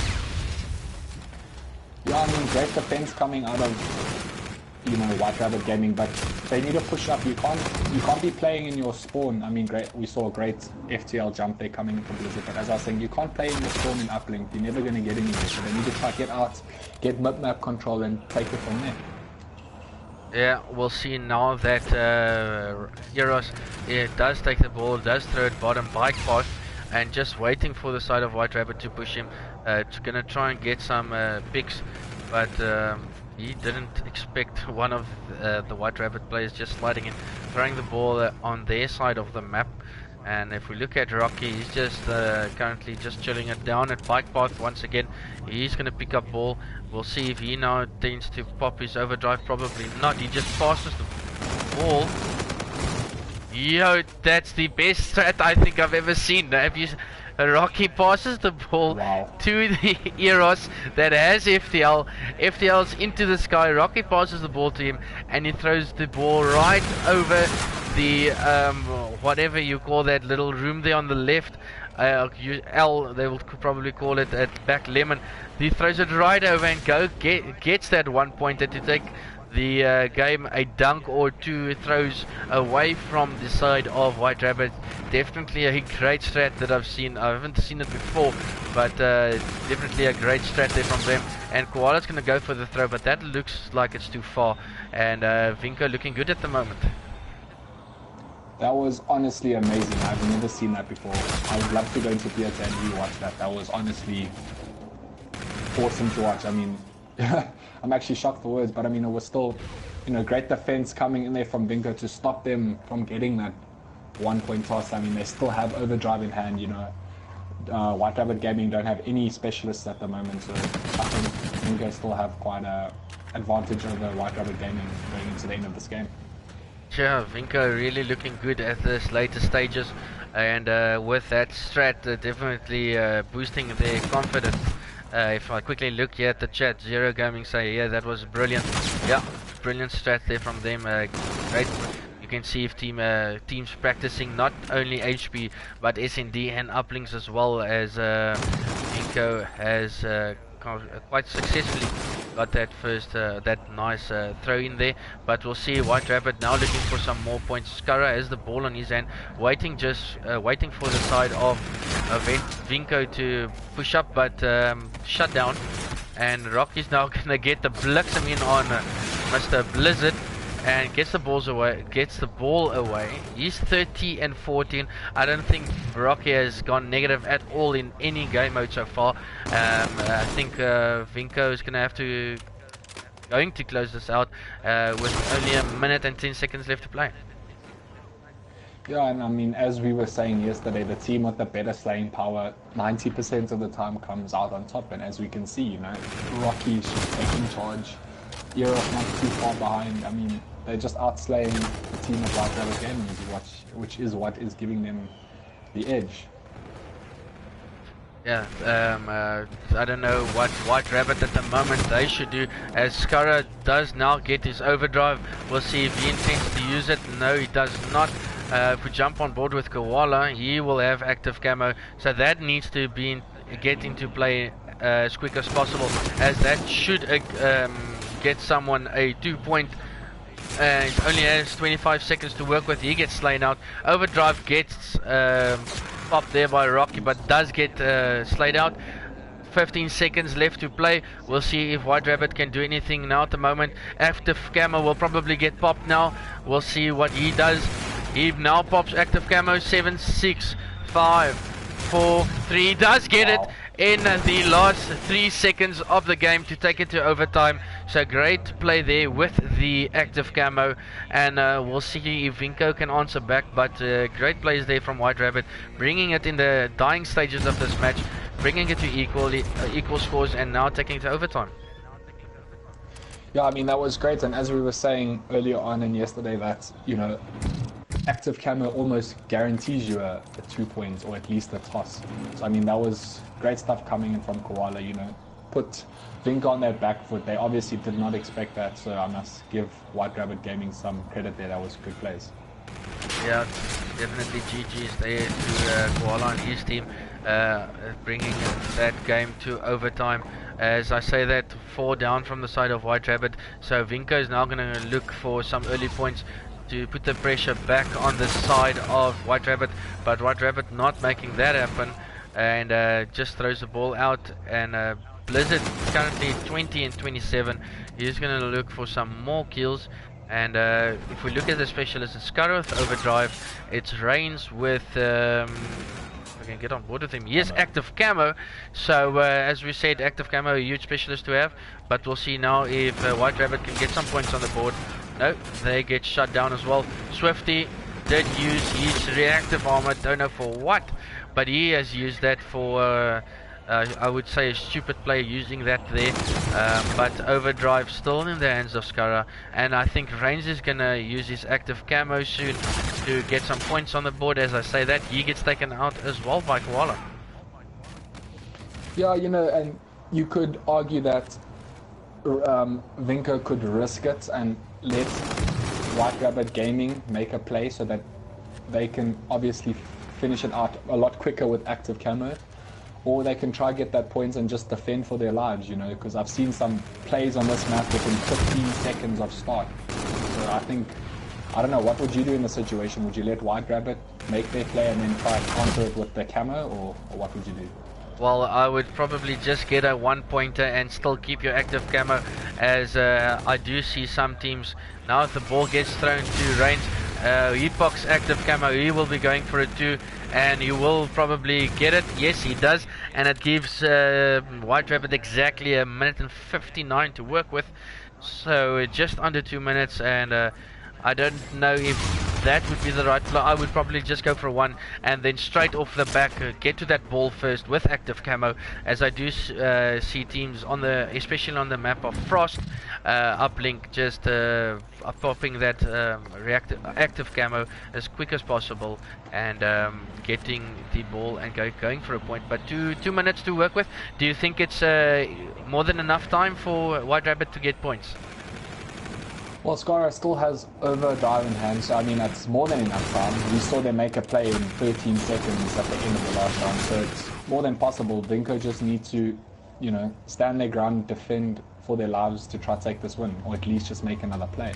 Yeah, I mean, great defense coming out of, you know, White Rabbit Gaming, but they need to push up. You can't be playing in your spawn. I mean, we saw a great FTL jump there coming from Blizzard, but as I was saying, you can't play in your spawn in uplink. You're never going to get anywhere, so they need to try to get out, get mid-map control and take it from there. Yeah, we'll see now that Eros does take the ball, does throw it bottom bike path, and just waiting for the side of White Rabbit to push him. It's gonna try and get some picks, but he didn't expect one of the White Rabbit players just sliding in, throwing the ball on their side of the map. And if we look at Rocky, he's just currently just chilling it down at bike path once again. He's gonna pick up ball. We'll see if he now tends to pop his overdrive. Probably not. He just passes the ball. Yo, that's the best strat I think I've ever seen. Rocky passes the ball to the Eros that has FTL. FTL's into the sky. Rocky passes the ball to him, and he throws the ball right over the whatever you call that little room there on the left. L, they will probably call it at back lemon. He throws it right over and gets that 1 pointer to take the game a dunk or two. Throws away from the side of White Rabbit. Definitely a great strat that I've seen. I haven't seen it before, but definitely a great strat there from them. And Koala's going to go for the throw, but that looks like it's too far. And Vinco looking good at the moment. That was honestly amazing. I've never seen that before. I would love to go into theater and rewatch that. That was honestly awesome to watch. I mean, I'm actually shocked for words, but I mean, it was still, you know, great defense coming in there from Vinco to stop them from getting that 1 point toss. I mean, they still have overdrive in hand, you know. White Rabbit Gaming don't have any specialists at the moment, so I think Vinco still have quite a advantage over White Rabbit Gaming going into the end of this game. Yeah, Vinco really looking good at this later stages, and with that strat definitely boosting their confidence. If I quickly look here at the chat, Zero Gaming say, yeah, that was brilliant. Yeah, brilliant strat there from them. Great. You can see if teams practicing not only HP but SND and uplinks as well, as Vinco has quite successfully got that first, that nice throw in there. But we'll see White Rabbit now looking for some more points. Skara has the ball on his hand, waiting for the side of Vinco to push up, but shut down. And Rocky's now gonna get the Blitzum in on Mr. Blizzard, and gets the ball away. He's 30 and 14. I don't think Rocky has gone negative at all in any game mode so far. I think Vinco is going to close this out with only a minute and 10 seconds left to play. Yeah, and I mean, as we were saying yesterday, the team with the better slaying power 90% of the time comes out on top. And as we can see, you know, Rocky's just taking charge. Euro's not too far behind. I mean, they're just outslaying the team of White Rabbit Gaming, which is what is giving them the edge. Yeah, I don't know what White Rabbit at the moment they should do, as Skara does now get his overdrive. We'll see if he intends to use it. No, he does not. If we jump on board with Koala, he will have active camo, so that needs to get into play as quick as possible, as that should get someone a 2 point, and only has 25 seconds to work with. He gets slain out. Overdrive gets popped there by Rocky, but does get slayed out. 15 seconds left to play. We'll see if White Rabbit can do anything now at the moment. Active camo will probably get popped now. We'll see what he does. He now pops active camo. 7, 6, 5, 4, 3. Does get it in the last 3 seconds of the game to take it to overtime. So great play there with the active camo, and we'll see if Vinco can answer back. But great plays there from White Rabbit, bringing it in the dying stages of this match, bringing it to equal scores, and now taking it to overtime. Yeah, I mean, that was great. And as we were saying earlier on and yesterday, that, you know, active camo almost guarantees you a 2 point or at least a toss. So I mean, that was great stuff coming in from Koala, you know, put Vinco on their back foot. They obviously did not expect that, so I must give White Rabbit Gaming some credit there. That was good plays. Yeah, definitely GG's there to Koala and his team, bringing that game to overtime. As I say that, 4 down from the side of White Rabbit, so Vinco is now going to look for some early points to put the pressure back on the side of White Rabbit, but White Rabbit not making that happen, and just throws the ball out. And Blizzard currently 20 and 27. He's going to look for some more kills. And if we look at the specialist, it's Skara with overdrive, it's Reigns with we can get on board with him. He has active camo, so as we said, active camo, a huge specialist to have. But we'll see now if White Rabbit can get some points on the board. No, they get shut down as well. Swifty did use his reactive armor, don't know for what, but he has used that for I would say a stupid play using that there, but overdrive still in the hands of Skara, and I think Reigns is gonna use his active camo soon to get some points on the board. As I say that, he gets taken out as well by Koala. Yeah, you know, and you could argue that Vinco could risk it and let White Rabbit Gaming make a play so that they can obviously finish it out a lot quicker with active camo, or they can try get that points and just defend for their lives, you know, because I've seen some plays on this map within 15 seconds of start. So I think, I don't know, what would you do in the situation? Would you let White Rabbit make their play and then try to counter it with the camo, or what would you do? Well, I would probably just get a 1-pointer and still keep your active camo, as I do see some teams, now if the ball gets thrown to range, Hitbox active camo, he will be going for it too, and you will probably get it. Yes, he does, and it gives White Rabbit exactly 1:59 to work with, so just under 2 minutes, and I don't know if that would be the right play. I would probably just go for one and then straight off the back get to that ball first with active camo, as I do see teams on the, especially on the map of Frost, uplink just popping that active camo as quick as possible and getting the ball and going for a point. But 2 minutes to work with. Do you think it's more than enough time for White Rabbit to get points? Well, Scara still has overdrive in hand, so I mean that's more than enough time. We saw them make a play in 13 seconds at the end of the last round, so it's more than possible. Vinco just need to, you know, stand their ground, defend for their lives to try to take this win, or at least just make another play.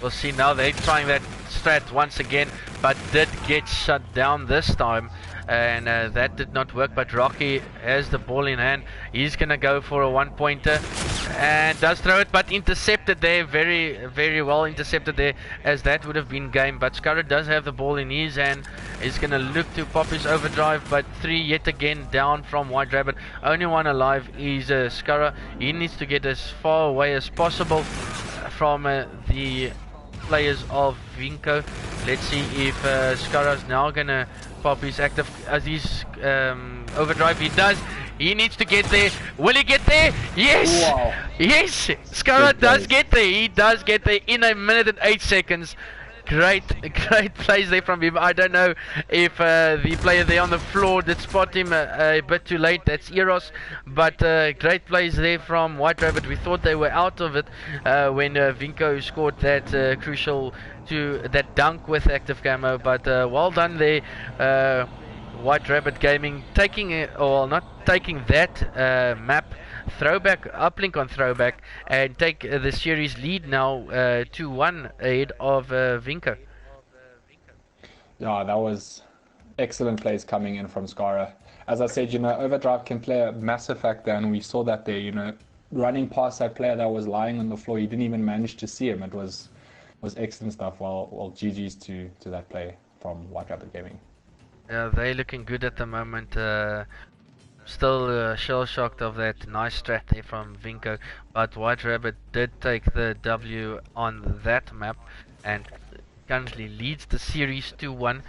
We'll see now, they're trying that strat once again, but did get shut down this time, and that did not work. But Rocky has the ball in hand, he's gonna go for a 1-pointer and does throw it, but intercepted there, very well intercepted there, as that would have been game. But Scara does have the ball in his hand, he's gonna look to pop his overdrive, but 3 yet again down from White Rabbit. Only one alive is Scara. He needs to get as far away as possible from the players of Vinco. Let's see if Scara's now gonna pop his active his overdrive. He does. He needs to get there. Will he get there? Yes! Wow. Yes! Scara does get there. He does get there in 1:08 seconds. Great plays there from him. I don't know if the player there on the floor did spot him a bit too late. That's Eros, but great plays there from White Rabbit. We thought they were out of it when Vinco scored that crucial to that dunk with active camo. But well done there, White Rabbit Gaming, taking it, or not taking that map. Throwback, uplink on throwback, and take the series lead now 2-1 ahead of Vinco. Yeah, that was excellent plays coming in from Scara. As I said, you know, overdrive can play a massive factor, and we saw that there, you know, running past that player that was lying on the floor. He didn't even manage to see him. It was excellent stuff. Well, GG's to that play from White Rabbit Gaming. Yeah, they're looking good at the moment. Still shell-shocked of that nice strat there from Vinco, but White Rabbit did take the W on that map and currently leads the series 2-1.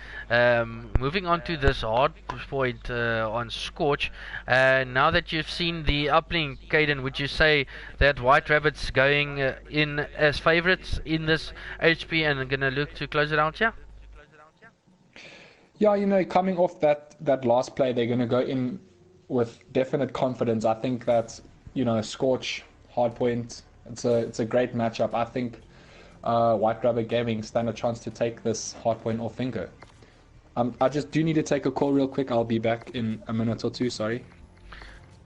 Moving on to this hard point on Scorch. Now that you've seen the uplink, Caden, would you say that White Rabbit's going in as favorites in this HP and going to look to close it out? Yeah, you know, coming off that last play, they're going to go in with definite confidence. I think that, you know, Scorch, Hardpoint, it's a great matchup. I think White Rabbit Gaming stand a chance to take this Hardpoint off Vinco. I just do need to take a call real quick. I'll be back in a minute or two, sorry.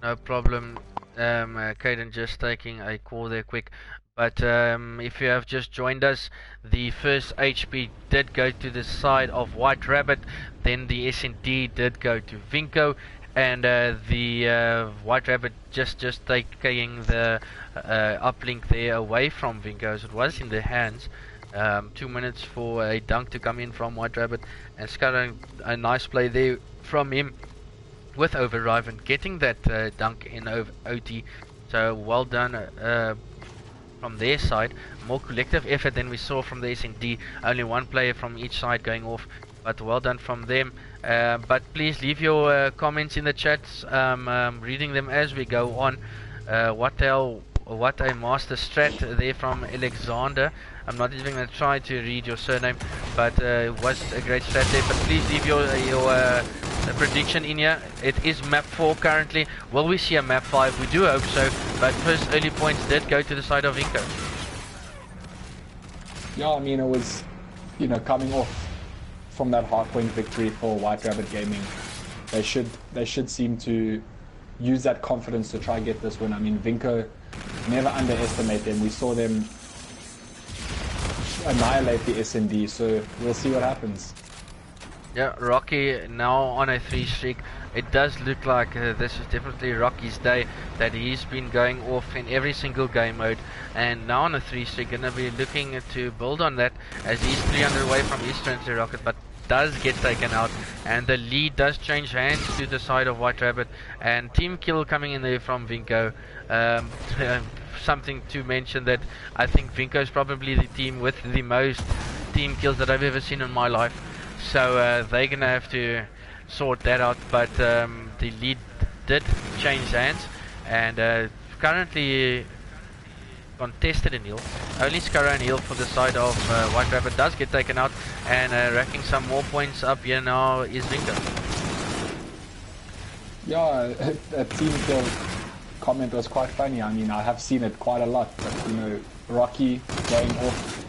No problem, Caden, just taking a call there quick. But if you have just joined us, the first HP did go to the side of White Rabbit, then the S&D did go to Vinco, and the White Rabbit just taking the uplink there away from Vinco, as it was in their hands. 2 minutes for a dunk to come in from White Rabbit, and Scara, a nice play there from him with overdrive and getting that dunk in OT. So well done from their side. More collective effort than we saw from the S&D. Only one player from each side going off, but well done from them. But please leave your comments in the chats. Reading them as we go on. What a master strat there from Alexander. I'm not even going to try to read your surname, but it was a great strat there. But please leave your prediction in here. It is map 4 currently. Will we see a map 5? We do hope so, but first early points did go to the side of Vinco. Yeah, I mean, it was, you know, coming off from that hardpoint victory for White Rabbit Gaming. They should seem to use that confidence to try and get this win. I mean, Vinco, never underestimate them. We saw them annihilate the SND, so we'll see what happens. Yeah, Rocky now on a 3 streak. It does look like this is definitely Rocky's day, that he's been going off in every single game mode, and now on a 3 streak, gonna be looking to build on that as he's 300 away from his turn to Rocket, but does get taken out, and the lead does change hands to the side of White Rabbit, and team kill coming in there from Vinco. Something to mention that I think Vinco is probably the team with the most team kills that I've ever seen in my life. So they're gonna have to sort that out, but the lead did change hands, and currently contested in heal. Only Scarra and heal for the side of White Rabbit does get taken out, and racking some more points up here now is Vinco. Yeah, a team kill comment was quite funny. I mean, I have seen it quite a lot, but you know, Rocky going off,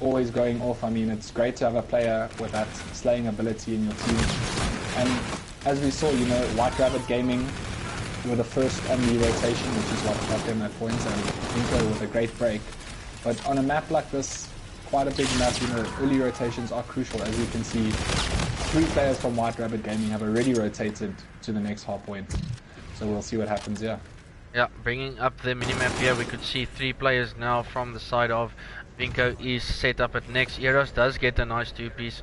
always going off. I mean, it's great to have a player with that slaying ability in your team. And as we saw, you know, White Rabbit Gaming were the first on the rotation, which is what got them at points, and Vinco with a great break. But on a map like this, quite a big map, you know, early rotations are crucial. As you can see, 3 players from White Rabbit Gaming have already rotated to the next hard point. So we'll see what happens here. Yeah, bringing up the minimap here, we could see 3 players now from the side of Vinco is set up at next. Eros does get a nice 2-piece,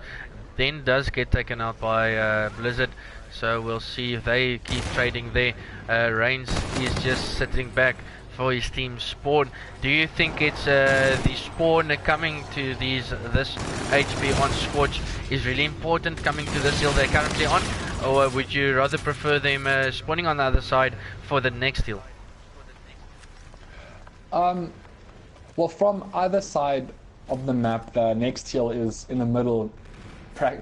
then does get taken out by Blizzard. So we'll see if they keep trading there. Reigns is just sitting back for his team Spawn. Do you think it's the Spawn coming to this HP on Scorch is really important coming to this hill they're currently on? Or would you rather prefer them spawning on the other side for the next hill? Well, from either side of the map, the next hill is in the middle,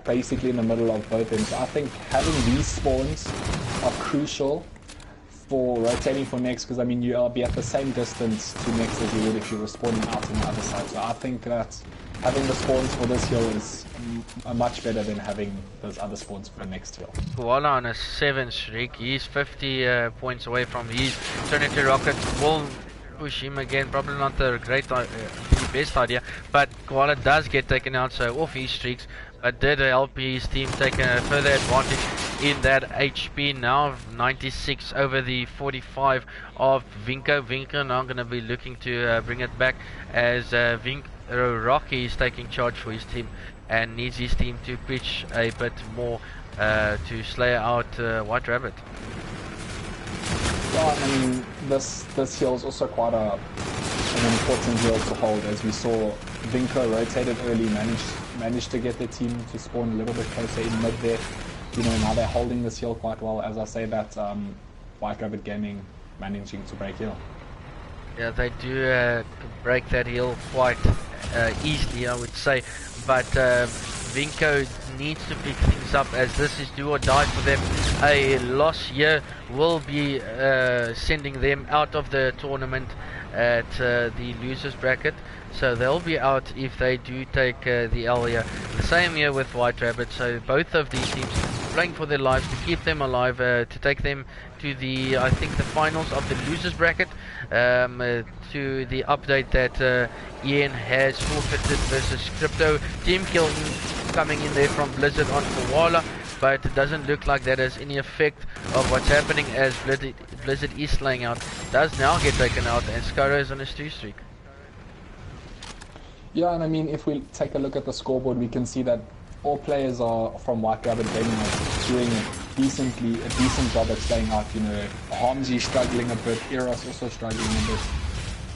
basically in the middle of both ends. I think having these spawns are crucial for rotating for next, because I mean, you'll be at the same distance to next as you would if you were spawning out on the other side. So I think that having the spawns for this hill is much better than having those other spawns for the next hill. Koala on a 7 streak, he's 50 points away from his Trinity Rocket. Will push him again, probably not the the best idea, but Koala does get taken out, so off his streaks, but did help his team take a further advantage in that HP. Now 96 over the 45 of Vinco. Vinco now going to be looking to bring it back as Rocky is taking charge for his team and needs his team to pitch a bit more to slay out White Rabbit. Yeah, I mean, this hill is also quite an important hill to hold, as we saw Vinco rotated early, managed to get their team to spawn a little bit closer in mid there. You know, now they're holding this hill quite well. As I say that, White Rabbit Gaming managing to break hill. Yeah, they do break that hill quite easily, I would say, but Vinco needs to pick things up, as this is do or die for them. A loss here will be sending them out of the tournament at the losers bracket, so they'll be out if they do take the L here. The same here with White Rabbit, so both of these teams playing for their lives to keep them alive, to take them to the, I think, the finals of the losers bracket, to the update that Ian has forfeited versus Crypto. Team kill coming in there from Blizzard on Koala, but it doesn't look like that has any effect of what's happening, as Blizzard is slaying out, does now get taken out, and Scarra is on his 2 streak. Yeah, and I mean, if we take a look at the scoreboard, we can see that all players are from White Rabbit Gaming are doing a decent job at staying out. You know, Hamzi struggling a bit, Eros also struggling a bit.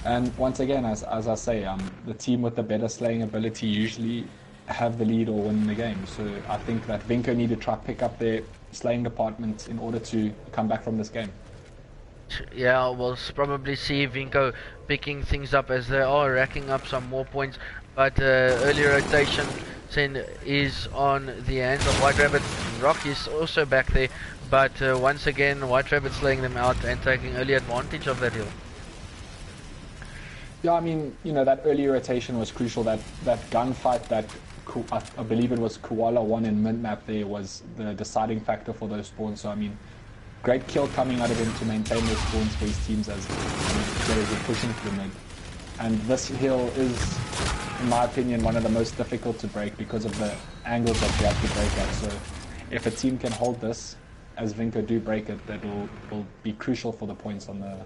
And once again, as I say, the team with the better slaying ability usually have the lead or win the game. So I think that Vinco need to try pick up their slaying department in order to come back from this game. Yeah, we'll probably see Vinco picking things up as they are racking up some more points, but early rotation is on the hands of White Rabbit. Rock is also back there, but once again White Rabbit slaying them out and taking early advantage of that hill. Yeah, I mean, you know, that early rotation was crucial. That gunfight that I believe it was Koala 1 in mid-map there was the deciding factor for those spawns. So I mean, great kill coming out of him to maintain those spawns for his teams as players are pushing through mid. And this hill is, in my opinion, one of the most difficult to break because of the angles that you have to break at. So if a team can hold this, as Vinco do break it, that will be crucial for the points on the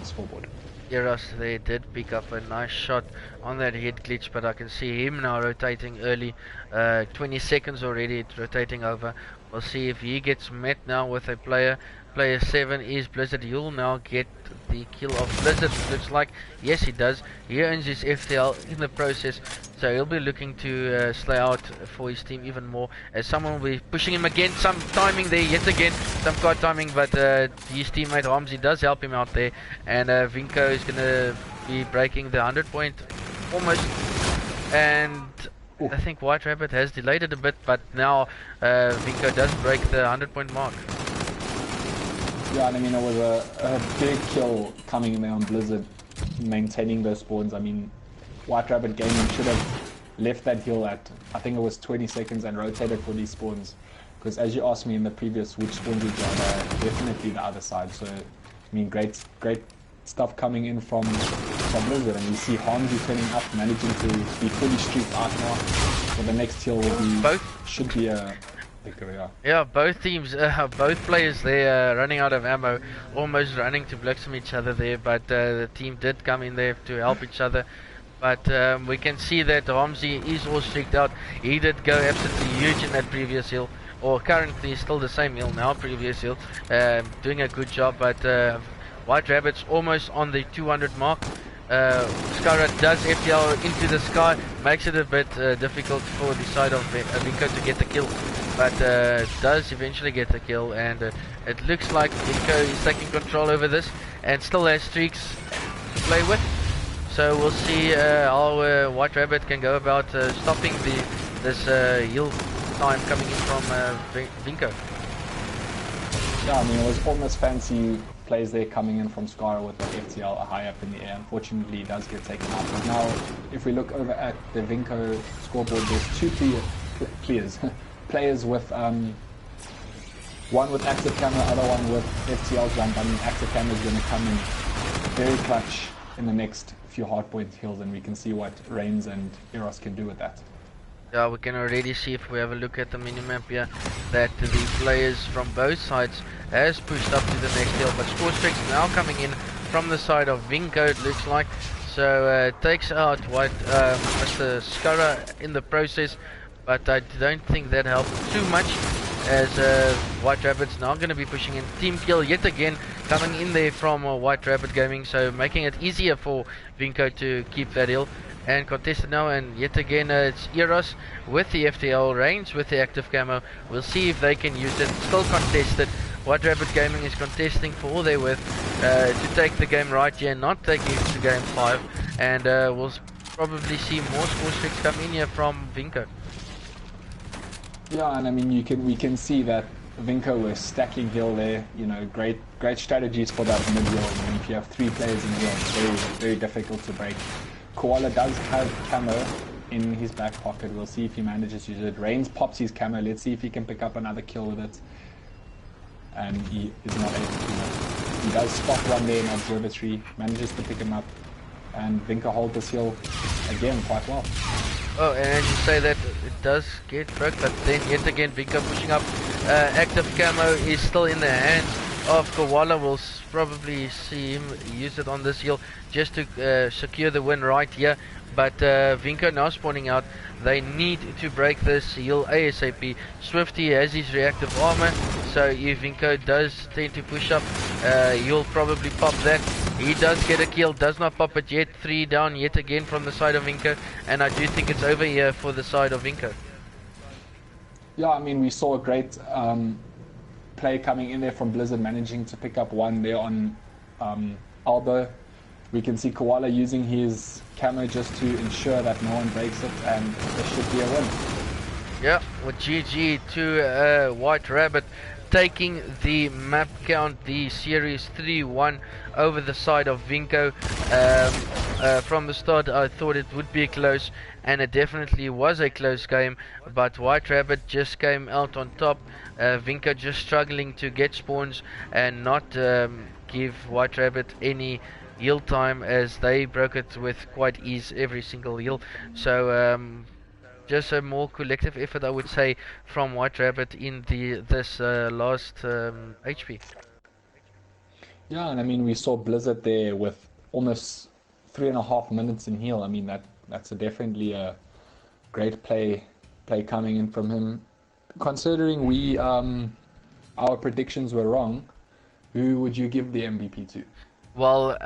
scoreboard. Eros, they did pick up a nice shot on that head glitch, but I can see him now rotating early. 20 seconds already rotating over. We'll see if he gets met now with a player. Player 7 is Blizzard. He'll now get the kill of Blizzard. Looks like, yes, he does. He earns his FTL in the process, so he'll be looking to slay out for his team even more, as someone will be pushing him again. Some timing there yet again, some card timing, but his teammate Ramsey does help him out there, and Vinco is gonna be breaking the 100 point almost, and I think White Rabbit has delayed it a bit, but now Vinco does break the 100 point mark. Yeah, and I mean, it was a big kill coming in there on Blizzard, maintaining those spawns. I mean, White Rabbit Gaming should have left that hill at, I think it was 20 seconds and rotated for these spawns. Because as you asked me in the previous which spawns would you rather, definitely the other side. So, I mean, great stuff coming in from Blizzard. And you see Hanji turning up, managing to be fully streaked out now. So the next hill will be, should be a... Yeah, both teams, both players there running out of ammo, almost running to blossom each other there, but the team did come in there to help each other. But we can see that Ramsey is all streaked out. He did go absolutely huge in that previous hill, or currently still the same hill now, previous hill, doing a good job, but White Rabbit's almost on the 200 mark. Skara does FTL into the sky, makes it a bit difficult for the side of Vinco to get the kill, but does eventually get the kill, and it looks like Vinco is taking control over this and still has streaks to play with. So we'll see how White Rabbit can go about stopping this heal time coming in from Vinco. Yeah, I mean, it was almost fancy plays there coming in from Skara with the FTL high up in the air. Unfortunately, he does get taken out. But now, if we look over at the Vinco scoreboard, there's two players with one with active camera, other one with FTL jump. I mean, active camera is going to come in very clutch in the next few hardpoint hills, and we can see what Reigns and Eros can do with that. Yeah, we can already see, if we have a look at the minimap here, that the players from both sides has pushed up to the next hill, but Scorestreak's now coming in from the side of Vinco, it looks like. So takes out Mr. Skara in the process, but I don't think that helped too much, as White Rabbit's now going to be pushing in. Team kill yet again coming in there from White Rabbit Gaming, so making it easier for Vinco to keep that hill. And contested now, and yet again it's Eros with the FTL, range with the active camo. We'll see if they can use it. Still contested. White Rabbit Gaming is contesting for all they're worth to take the game right here, not take it to game 5. And we'll probably see more score streaks come in here from Vinco. Yeah, and I mean, we can see that Vinco was stacking hill there. You know, great strategies for that mid hill. I mean, if you have 3 players in hill, it's very, very difficult to break. Koala does have camo in his back pocket. We'll see if he manages to use it. Reigns pops his camo. Let's see if he can pick up another kill with it. And he is not able to. He does spot one there in observatory, manages to pick him up, and Vinco holds this hill again quite well. Oh, and as you say that, it does get broke, but then yet again Vinco pushing up. Active camo is still in the hands of Koala. We'll probably see him use it on this hill just to secure the win right here, but Vinco now spawning out. They need to break this hill ASAP. Swifty has his reactive armor, so if Vinco does tend to push up, he'll probably pop that. He does get a kill, does not pop it yet. 3 down yet again from the side of Vinco, and I do think it's over here for the side of Vinco. Yeah, I mean, we saw a great play coming in there from Blizzard, managing to pick up one there on Albo. We can see Koala using his camo just to ensure that no one breaks it, and there should be a win. Yeah, with GG to White Rabbit taking the map count, the series 3-1 over the side of Vinco. From the start, I thought it would be close, and it definitely was a close game. But White Rabbit just came out on top. Vinco just struggling to get spawns and not give White Rabbit any heal time, as they broke it with quite ease every single heal. So just a more collective effort, I would say, from White Rabbit in this last HP. Yeah, and I mean we saw Blizzard there with almost 3.5 minutes in heal. I mean that's definitely a great play coming in from him. Considering we our predictions were wrong, who would you give the MVP to? Well,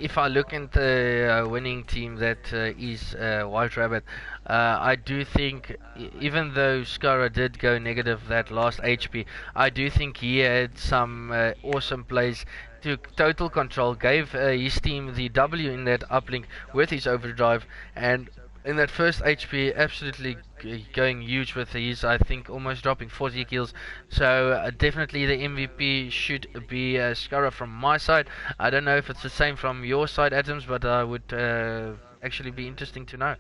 if I look at the winning team that is White Rabbit, I do think, even though Skara did go negative that last HP, I do think he had some awesome plays. Took total control, gave his team the W in that uplink with his overdrive, and in that first HP, absolutely going huge with his, I think, almost dropping 40 kills. So definitely the MVP should be Skara from my side. I don't know if it's the same from your side, Adams, but I would actually be interesting to know.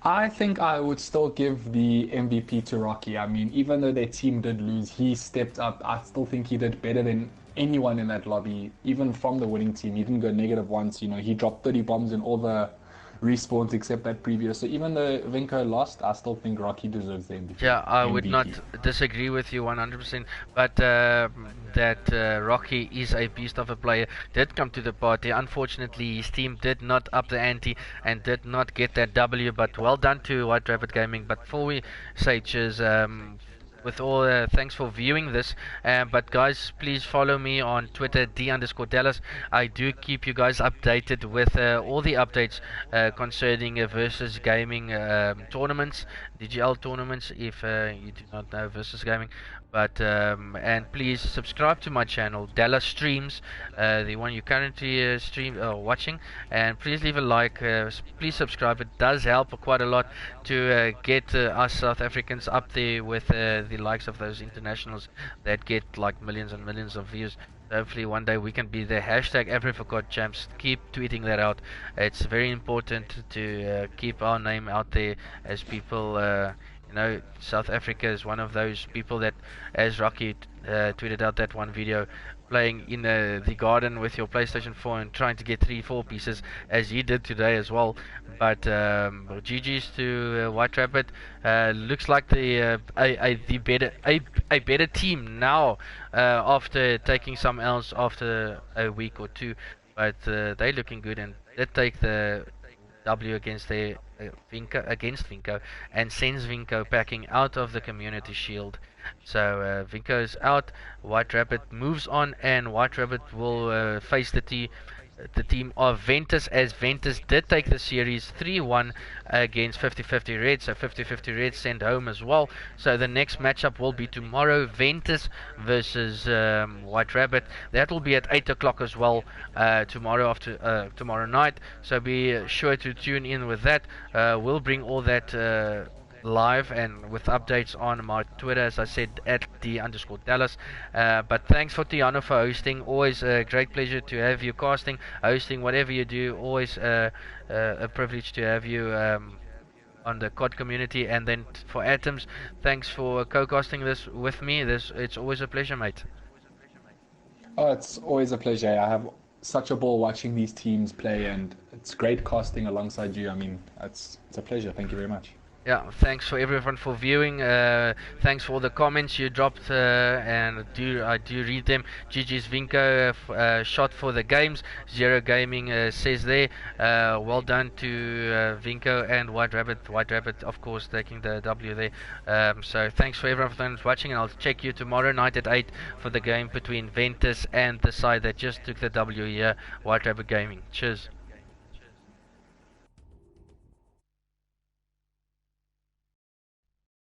I think I would still give the MVP to Rocky. I mean, even though their team did lose, he stepped up. I still think he did better than anyone in that lobby, even from the winning team. He didn't go negative once. You know, he dropped 30 bombs in all the respawns except that previous. So even though Vinco lost, I still think Rocky deserves the MVP. Yeah, I would not disagree with you 100%, but that Rocky is a beast of a player, did come to the party. Unfortunately, his team did not up the ante and did not get that W, but well done to White Rabbit Gaming. But before we say cheers, with all thanks for viewing this, but guys, please follow me on Twitter, D_Dallas. I do keep you guys updated with all the updates concerning versus gaming tournaments, DGL tournaments, if you do not know versus gaming. But and please subscribe to my channel, Dallas Streams, the one you currently watching, and please leave a like. Please subscribe. It does help quite a lot to get us South Africans up there with the likes of those internationals that get like millions and millions of views. Hopefully one day we can be the hashtag Africa champs. Keep tweeting that out. It's very important to keep our name out there, as people South Africa is one of those people that, as Rocky tweeted out that one video, playing in the garden with your PlayStation 4 and trying to get 3-4 pieces, as he did today as well. But GG's to White Rabbit. Looks like the a better team now after taking some else after a week or two. But they're looking good, and they take the W against their Vinco, and sends Vinco packing out of the community shield. So Vinco's out, White Rabbit moves on, and White Rabbit will face the team of Ventus, as Ventus did take the series 3-1 against 50-50 Red, so 50-50 Red sent home as well. So the next matchup will be tomorrow, Ventus versus White Rabbit. That will be at 8 o'clock as well, tomorrow night, so be sure to tune in with that. We'll bring all that live and with updates on my Twitter, as I said, at D_Dallas. But thanks for Tiano for hosting. Always a great pleasure to have you casting, hosting, whatever you do. Always a privilege to have you on the COD community. And then for Atoms, thanks for co-casting this with me. It's always a pleasure, mate. Oh, it's always a pleasure. I have such a ball watching these teams play, and it's great casting alongside you. I mean, it's a pleasure. Thank you very much. Yeah, thanks for everyone for viewing. Thanks for all the comments you dropped, and I do read them. GG's Vinco shot for the games. Zero Gaming says there. Well done to Vinco and White Rabbit. White Rabbit, of course, taking the W there. So thanks for everyone for watching, and I'll check you tomorrow night at 8 for the game between Ventus and the side that just took the W here, White Rabbit Gaming. Cheers.